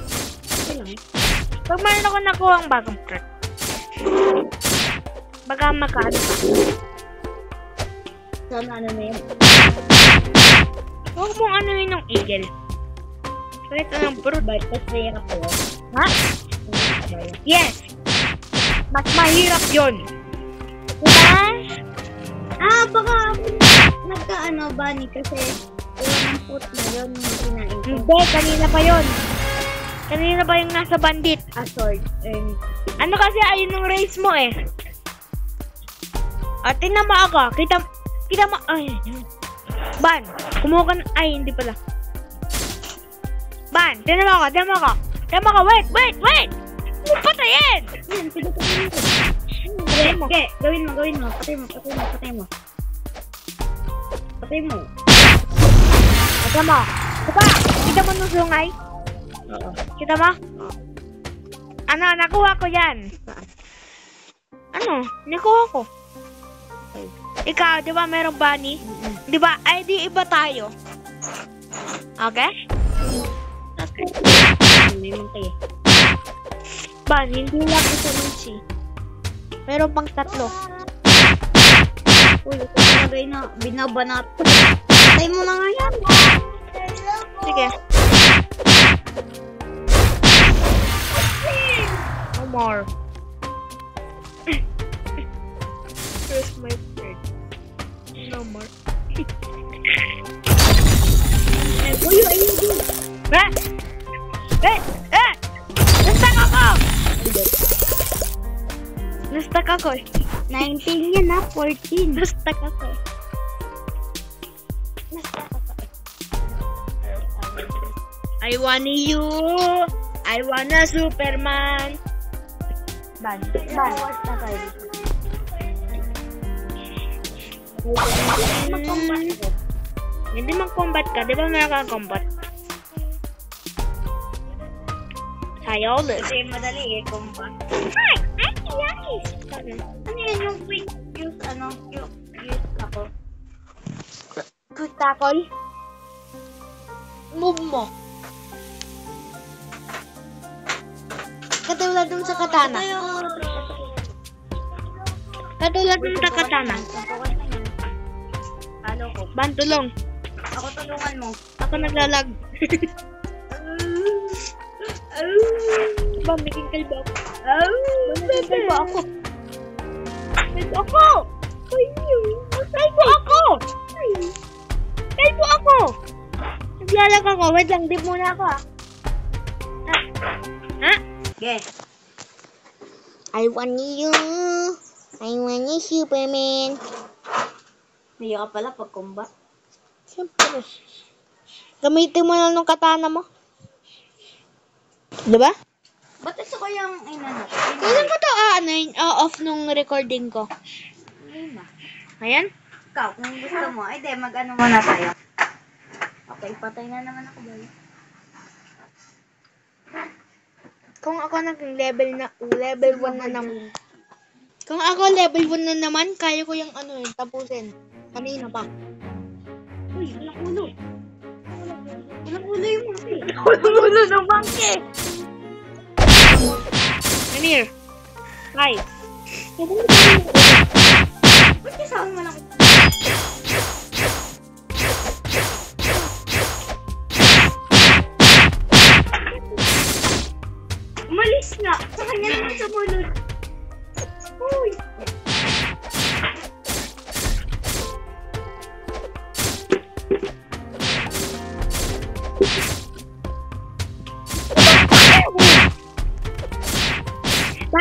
Pag meron ako nakuha ang bagong fruit. Baka makano pa. Sana ano na yun? Huwag mong anuhin ng eagle. Kahit anong fruit. Ba't mas mahirap ko? Ha? Yes! Mas mahirap yun. Diba? Baka bunny kasi iwan ng foot na yun yung kinain ko. Hindi, kanina pa yun. Kanina pa yung nasa bandit. Sword. Ano kasi ayun yung race mo eh. At tingnan mo ako. Kita mo. Ay. Ban, kumuha ka ay, hindi pala. Ban, tingnan mo ako. Wait. Patayin! Yan, pinatuloy ko. Okay, gawin mo. Patay mo. Diba? Kita mo nung sungay? Oo. Kita mo? Nakuha ko yan. Nakuha ko. Ikaw, di ba merong bunny? Di ba? Ay, di iba tayo. Okay? May monkey. Bunny, hindi lang ito ng si. Meron pang 3. Uy, ito talaga na binabanat. Patay mo na nga yan. Sige. No more. Where's my friend? No more. Uy, ayun din. Nastak ako. 19 yan na, 14. Nastak ako. I want you. I want a Superman. Ban. Hindi mag-combat ka. Di ba meron kang combat? Tayo ulit. Kasi madali combat. Ay! Nice! Ano yan yung quick use, use ako? Quick tackle. Move mo. Katulad dun sa katana. Katulad dun sa katana. Ano ko? Bantulong. Ako tulungan mo. Ako naglalag. Ba, may kalbo ako. May kalbo ako. Kalbo ako! Naglalag ako. Wait lang, dip muna ako ah. Ha? Ge. I want you. I want you, Superman. Hindi ka pala pag combat. Siyempre. Gamitin mo na nung katana mo. Diba? Ba't ito ko yung inano? Kailan ko to off nung recording ko? Ayun na. Ayan. Ikaw, kung gusto mo, ay di, mag-ano muna tayo. Okay, patay na naman ako ba? Kung ako naging level 1 na naman. Kung ako level 1 na naman, kaya ko yung tapusin. Kanina pa. Uy, walang ulo. Walang ulo yung monkey. Walang ulo ng monkey! Come here. Hi. Ba't kasama mo lang? Umalis nga. Sa kanya naman sumunod. Uy.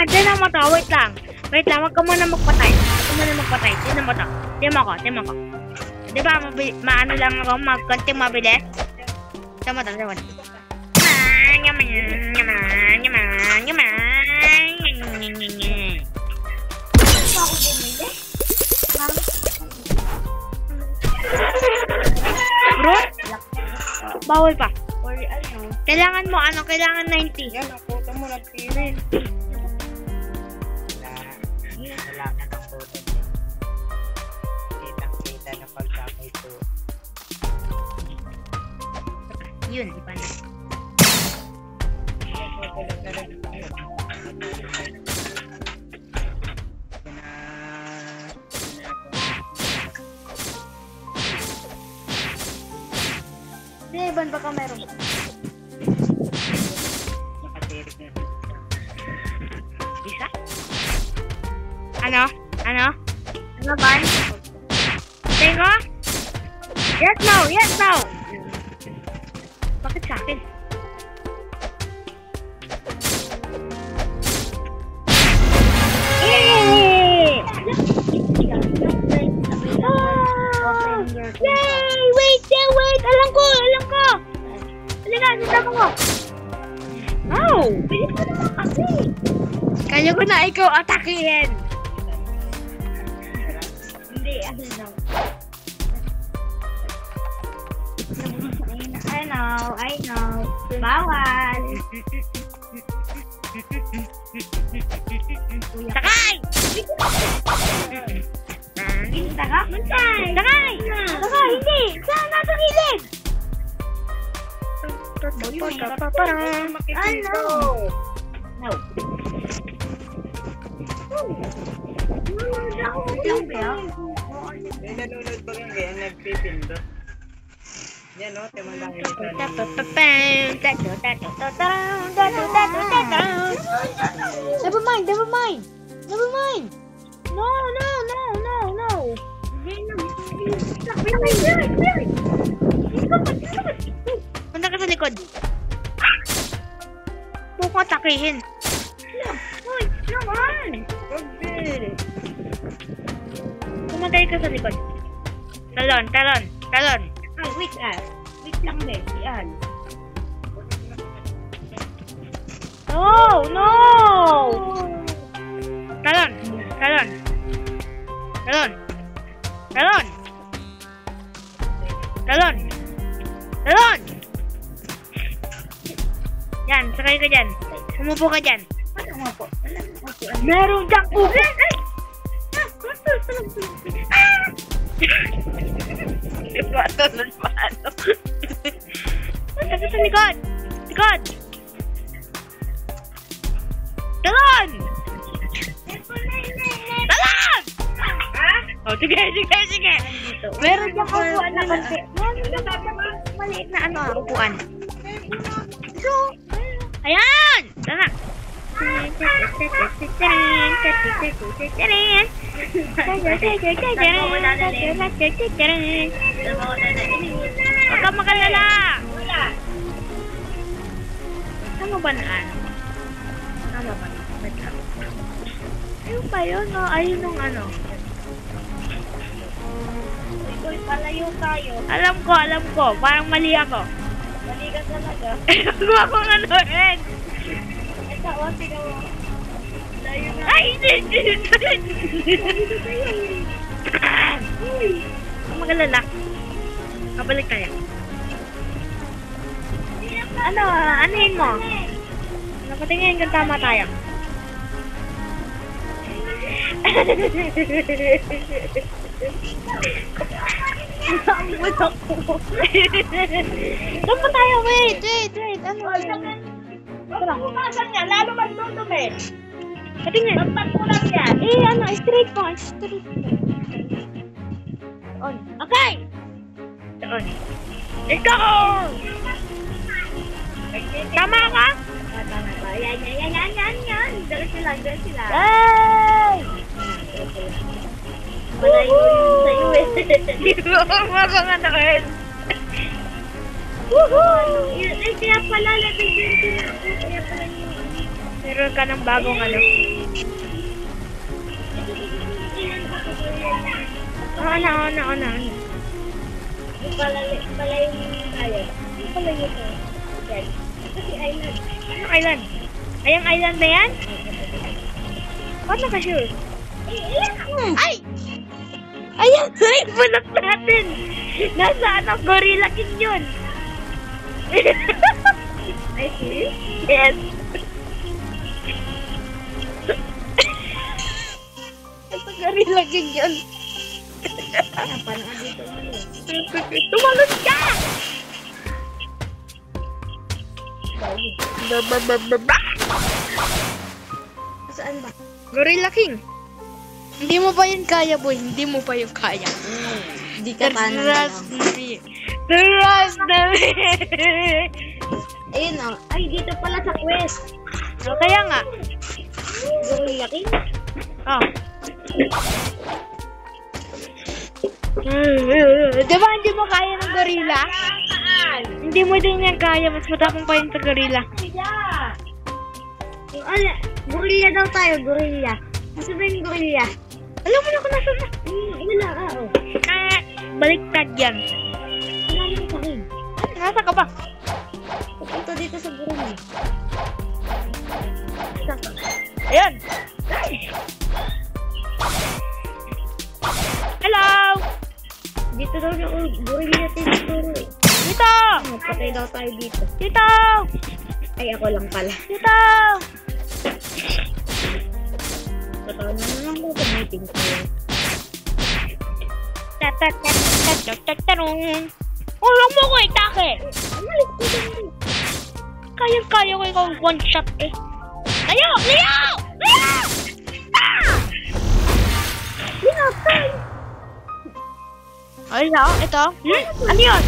Diyan na mo to. Wait lang. Wag ka muna magpatay. Tinan mo to. Tinan mo ko. Di ba, maano lang ako, konting mabilis? Tinan mo to. Bro? Bawal pa. Or ano? Kailangan mo, kailangan 90. Yan, nakuha mo nagpirin. Kailangan ng photo niya. Kitang-kita na pagkamay ito. Yun, di ba na? Ban baka meron. Nakatirik na. Isa? Ano ba? Tengo? Yes, no! Bakit sa akin? Yay! Yay! Wait! Alam ko! Halika, sasama ko! Oh! Bilis mo naman kasi! Kaya ko na ikaw atakihin! Hindi, ano daw. I know. Bawal. Sakay! Sakay! Hindi! Saan nasa gilid? Ano? No. May nanonood ba kang ganyan, nagpipindot? Yan o, timalaki nito. Never mind. No. Punta ka sa likod. Huwag mo atakihin. Uy, naman. Okay. Kumagay ka sa likod. Talon. Ay, wait lang din. Yan. No! Talon! Yan, sakay ka dyan. Umupo ka dyan. Ano po? Meron dyan ugat! Tulad paano? Punta ka sa likod! Talon! Oh, sige. Meron dyan upuan na kasi. Maliit na upuan. So, ayan! Tara! Huwag kang makalala! Ano ba banaan. Tama ba? Wait lang. Ayun ba yun? No? Ayun nung ano. Uy, palayo tayo. Alam ko. Parang mali ako. Mali ka talaga. Huwag akong ano rin. Ito, o, tingnan mo. Layo na. Ay, hindi. Magalala. Kabalik tayo. Ano? Anuhin mo? Napatingin kung tama tayo. Saan pa tayo? Wait. Ano? Huwag pumasok niya, lalo magdudumi. Patingin. Magpag mo lang yan. Ano? Straight po. On. Okay! On. Let's go! Tama ka? Tama ba? Yan. Diretso lang. Yay! Malayo yun sa'yo eh. Hindi ko makakanood. Ay, kaya pala, nabigyan ko na ako. Kaya pala yun. Meron ka ng bagong ano. Ano. Pala yung tayo. Pala yun eh. Yan. Kasi island. Anong island? Ayang island na yan? Paano ka sure? Ay! Ayan! Ay! Bulak natin! Nasaan ang Gorilla King yun? I see. Yes! Ito Gorilla King yun. Ayan, paano ka dito? Tumalon ka! Saan ba? Gorilla King. Hindi mo pa yun kaya, boy. Hindi mo pa yun kaya. Hindi ka pa Trust me. Trust me. Ayun o. Ay, dito pala sa quest. O, kaya nga. Gorilla King. Oh. Diba hindi mo kaya ng gorilla? Hindi mo din yan kaya. Mas matapang pa yun sa gorilla. Ala, gorilla daw tayo, gorilla. Nasa ba yung gorilla? Alam mo na kung nasa na. Wala, oo. Baliktad yan. Wala nang sakin. Nasa ka ba? Pupunta dito sa gorilla. Ayan. Hello. Dito daw yung gorilla dito. Dito. Patay daw tayo dito. Dito. Ay, ako lang pala. Dito. Totoo na naman ko gamitin ko. Ulang mo ko itake. Kaya ko ikaw one shot eh. Leo! Ay, ito. Ano yun?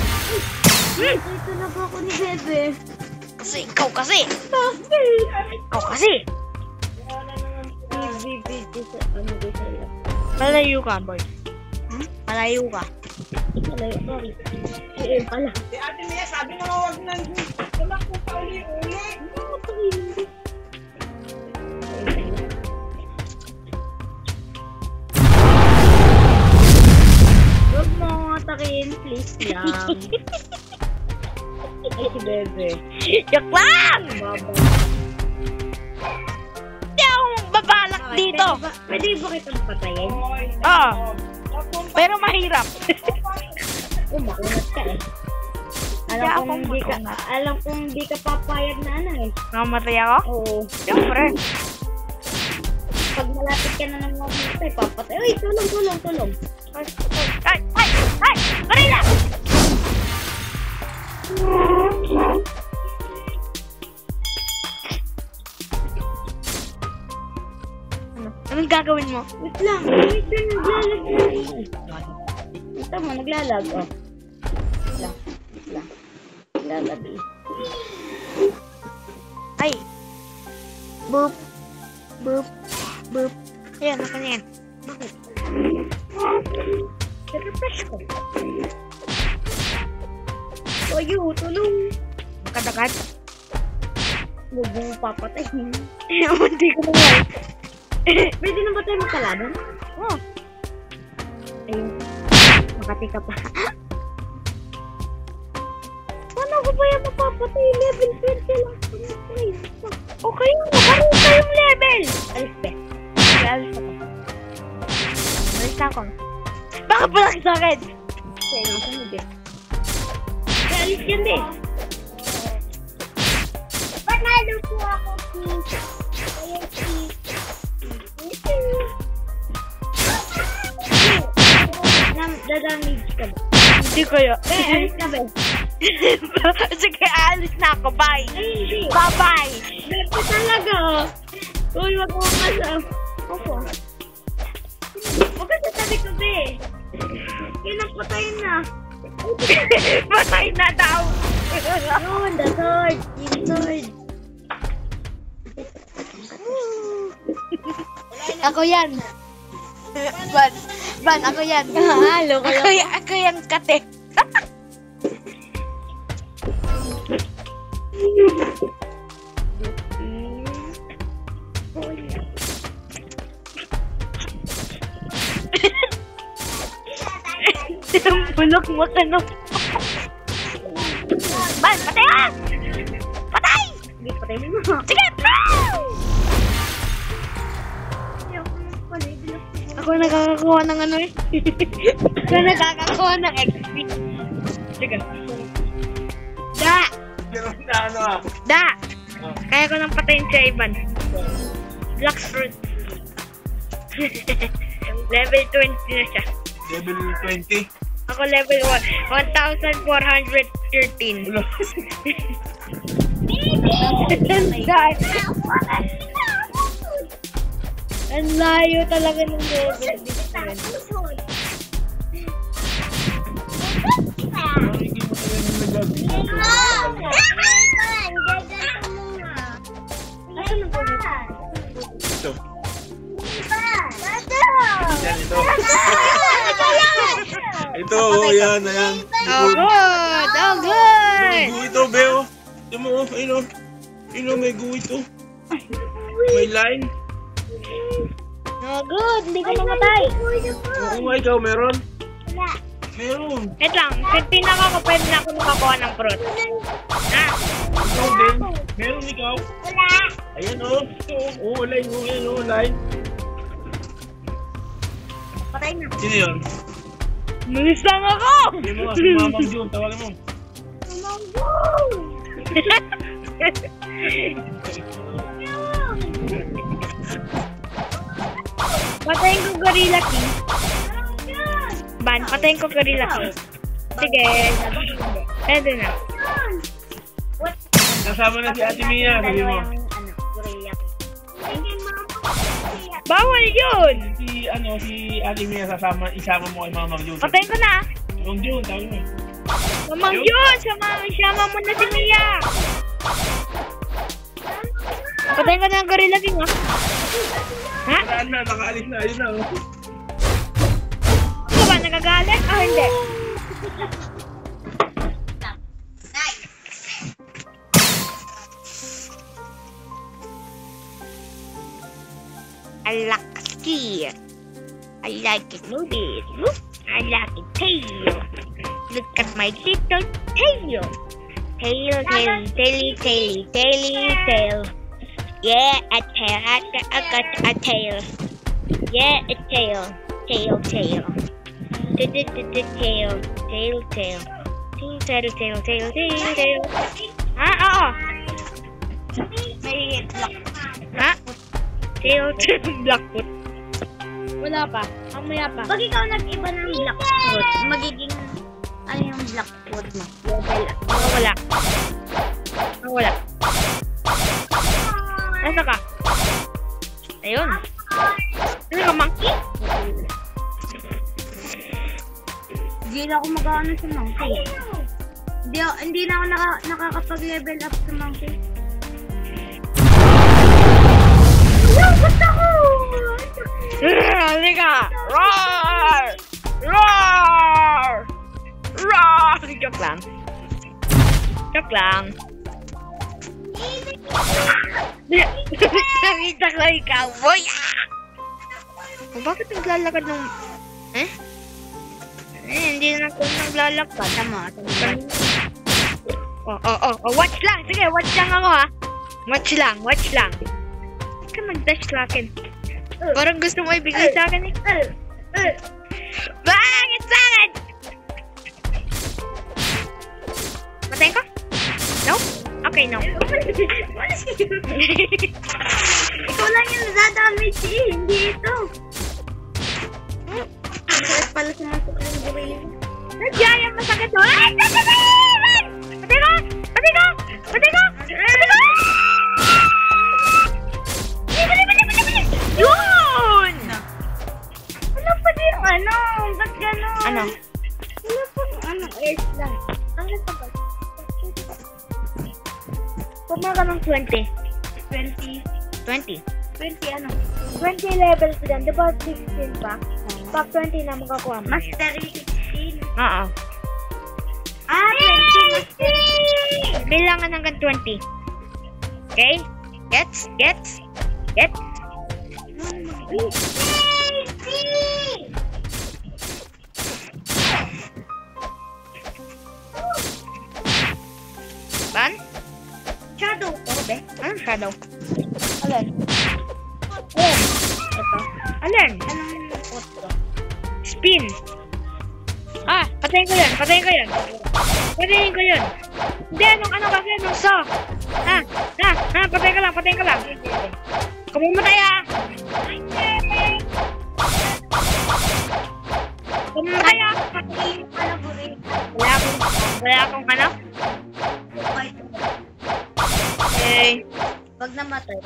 Ito na po ako ni Bebe. Kasi, ikaw kasi. Bibigyan sa ano ba sa'yo? Malayo ka, boy. Malayo ka. Malayo, sorry. Eh, pala. Si Ate Mia, sabi mo huwag nang tumakbo pa uli-uli. Huwag mo akong atakin, please lang. Ay, si Bebe. Joke lang! Baba. Hindi akong babalak dito. Pwede ba kitang patayin? Oo. Pero mahirap. Makunat ka eh. Alam kong hindi ka papayag na ano eh. Namatay ako? Oo. Siyempre. Pag malapit ka na ng mga patay, papatay. Uy, tulong. Ay! Gorilla! Anong gagawin mo? Wait lang, naglalag. Ito mo, naglalag. Oh. Wait lang. Naglalag eh. Ay! Burp. Ayan, ako na yan. Bakit? Refresh ko. Oyo, tulong. Magkadagat. Huwag mo papatay. Hindi ko naman. Pwede na ba tayo magkalaban? Oo. Ayun. Makati ka pa. Paano ko ba yan mapapatay? Level 20 lang. Okay, nakaroon tayong level. Alis ba? Alis ako. Alis na ako. Baka pala sa akin. Kaya nakasunod eh. Kaya alis yan eh. Panalo po ako, please. Dadamage ka ba? Hindi kaya. Alis na ba? Sige, alis na ako. Bye. Bye-bye. Dapat talaga. Uy, wag mo kasama. Opo. Huwag ka sa tabi ko, be. Pinapatayin na. Patay na daw. Yun, the third. Yung third. Ako yan. Ban, ako yan. Halo ko yan. Ako yan, kate. Bulok mo ka no. Ban, patay ka! Patay! Hindi, patay mo. Sige, ako nakakakuha ng ano eh. Ako nakakakuha ng XP. Sige. Da! Da! Kaya ko nang patayin si Ivan. Black fruit. Level 20 na siya. Level 20. Ako level 1,413. Ang layo talaga ng level. Ito. Yan, ito. Ito, yan, ayan. Oh good! Oh good! May gu ito, Beo. Ito mo, ayun o. Ayun o, may gu ito. May line. Oh good! Hindi ka mamatay. Oo nga, ikaw, meron? Meron. Wait lang, pinaka ko pwede na ako makakuha ng fruit. Ha? Ikaw din. Meron ikaw. Ayan o. Oo, line o. Ayan o, line. Patay na. Sino yun? Malis lang ako! Hindi mo nga, si Mamang Jun. Tawagin mo. Patayin ko Gorilla King. Ban, patayin ko Gorilla King. Sige. Pwede na. Kasama na si Ate Mia. Sabi mo. Bawal yun! Si Ate Mia isama mo kay Mamang Jun. Patayin ko na. Mamang Jun, tawagin mo. Mamang Jun! Sama mo na si Mia. Patayin ko na ang Gorilla King, ha? Ha? Saan na? Nakaalis na. Ayun na. Ito ba? Nagagalit? Ah, hindi. I like ski. I like it noodles. I like it tail. Look at my little tail. Tail, tail. Yeah, a tail. I got a tail. Yeah, a tail. Tail. Tail. Ah, oo. May black. Ha? Tail, blackfoot. Wala pa. Mamaya pa. Pag ikaw nag-iba ng blackfoot, magiging ano yung blackfoot mo? Wala. Wala. Nasa ka? Ayun. Ano ka, monkey? Hindi na ako mag-ano sa monkey. Hindi na ako nakakapag-level up sa monkey. Ba't ako? Halika! Roar! Roar! Roar! Joke lang. Nakita ko ikaw, boy! O, bakit naglalakad ng... hindi na ako naglalakad. Tama. Watch lang. Sige, watch lang ako, ha? Watch lang. Huwag ka mag-dash sa akin. Parang gusto mo ibigay sa akin, eh. Bakit sa akin? Patayin ko? No? Okay, no. Ikaw lang yung nadadamage eh, hindi ito. Masakit pala sumasok yung gorilla. Nandiyan yung masakit mo. Ay! Patay ko! Yun! Ano pa din yung ano? Ba't gano'n? Ano? Ano pa ano? Earth lang. Ano pa ba? Pumaka ka ng 20. 20. 20. 20 ano? 20 levels yan. Diba 16 pa? Pag 20 na makakuha mo. Mastery 16. Oo. 20! Bilangan hanggang 20. Okay? Gets? Ban? Shadow to, be? Anong shadow? Alin? Ito. Alin? Anong auto? Spin. Patayin ko yun. Hindi, ano kasi, anong saw. Patayin ka lang. Kumumatay, ha? Kumumatay, ha? Wala akong ano? Okay. Pag namatay,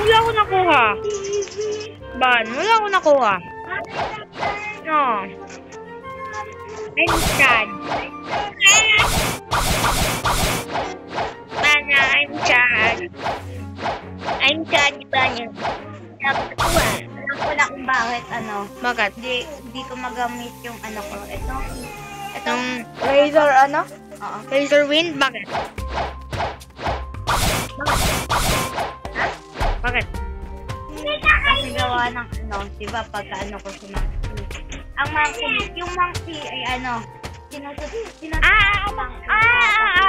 Wala akong nakuha. Ban, wala akong nakuha. No. I'm sad. Bana, I'm sad. I'm sad, Bana. Nakuha. alam ko na kung bakit Bakit? hindi ko magamit yung ano ko. Itong Razor ano? oo. Razor wind? Bakit? Bakit? Kasi gawa ng diba pagka ko si Monkey. Ang Monkey, yung Monkey ay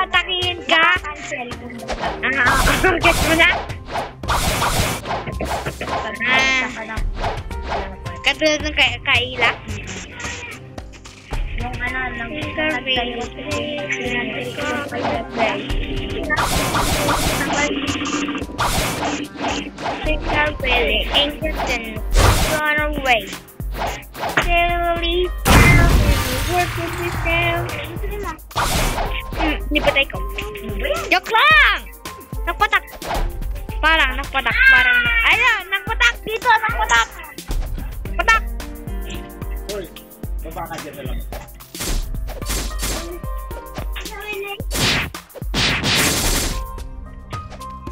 Takihin ka? cancel. Get mo na? Katulad ng kaila? Yung lang Signal really interesting. Run away. Silly work with yourself. Nipatay ko. Joke lang! Nagpatak. Parang nagpatak. Ayun, nagpatak dito. Nagpatak. Patak. Hoy, baba ka dyan na lang.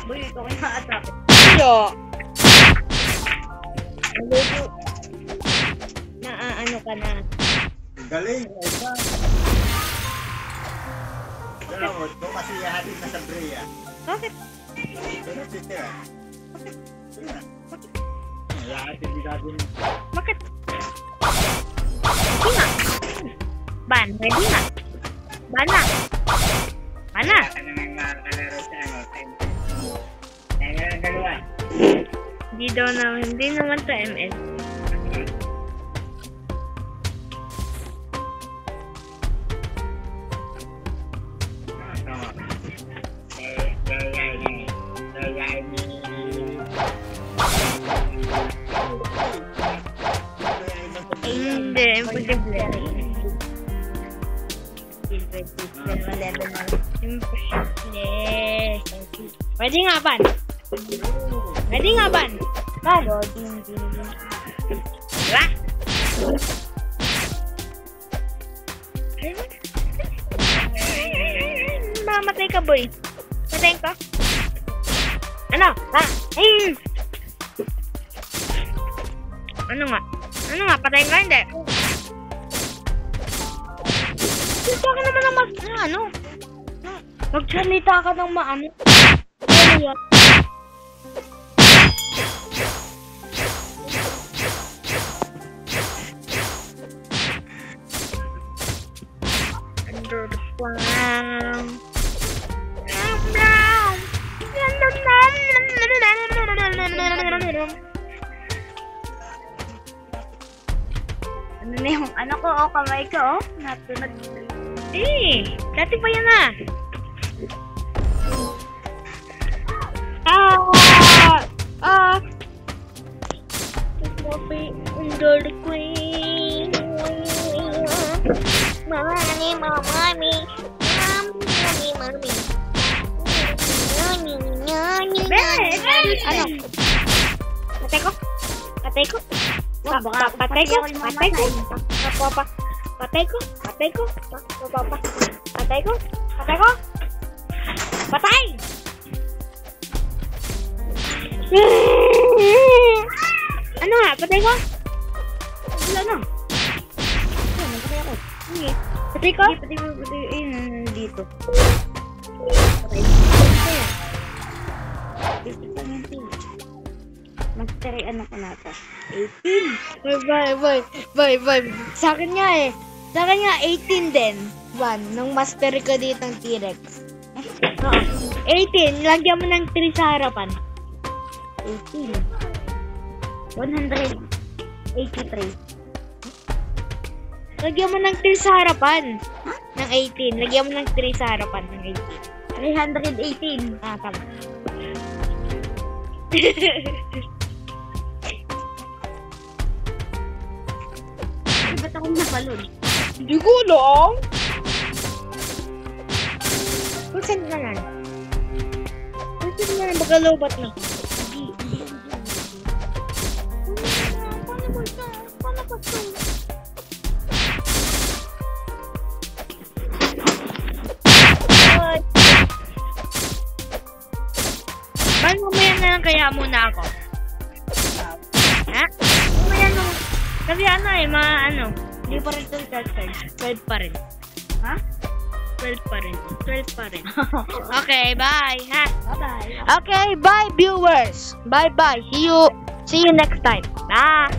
Boy, ito ko na-attract. Yo. Ano ka na? Galing, Esa. Pero, ito kasi yahatid na sa Brea. Bakit? Pero titira. Sige na. Yahatid din natin. Bakit? Hindi nga. Ban, ready nga. Bana. Bana. Ano nang makalaro sa ano? Kaya nga dalawa. Hindi naman sa ML. Hindi, imposible. Imposible. Pwede nga, Ban. Pwede nga, Ban. Ban. Diba? Mamatay ka, boy. Patayin ka? Ano? Ha? Ano nga? Ano nga, patayin ka hindi? Salita ka naman ng ano? Magsalita ka ng maano? Ano yan? Under the ground. Ano na yung ano ko, oh, kamay ko, oh. Natunod. Dati pa yan ah. Under the queen. Mommy, mommy. Ano? Patay ko? Patay ko? Patay ko? Patay ko? Patay ko? Patay ko? Patay ko? Patay ko? Patay! Ano nga? Patay ko? Wala na. Patay ako. Patay ko? Patay ko. Ayun, dito. Patay ko. Mastery ano ko na to? 18. Bye. Sa akin nga 18 din. 1. Nung mastery ko ditong T-Rex. Oo. 18. Lagyan mo ng 3 sa harapan. 18. 183. Lagyan mo ng 3 sa harapan. Ng 18. Lagyan mo ng 3 sa harapan ng 318. 18. Tama. Ba't akong napalun? Hindi ko alam. Saan na lang? Saan na lang? Magalobat na. Paano ba ito? Paano mamaya na lang kaya muna ako? Ha? Mamaya na. Kasi hindi pa rin ito 12 pa rin. Ha? 12 pa rin. Okay, bye, ha? Bye-bye. Okay, bye viewers. Bye. See you next time. Bye.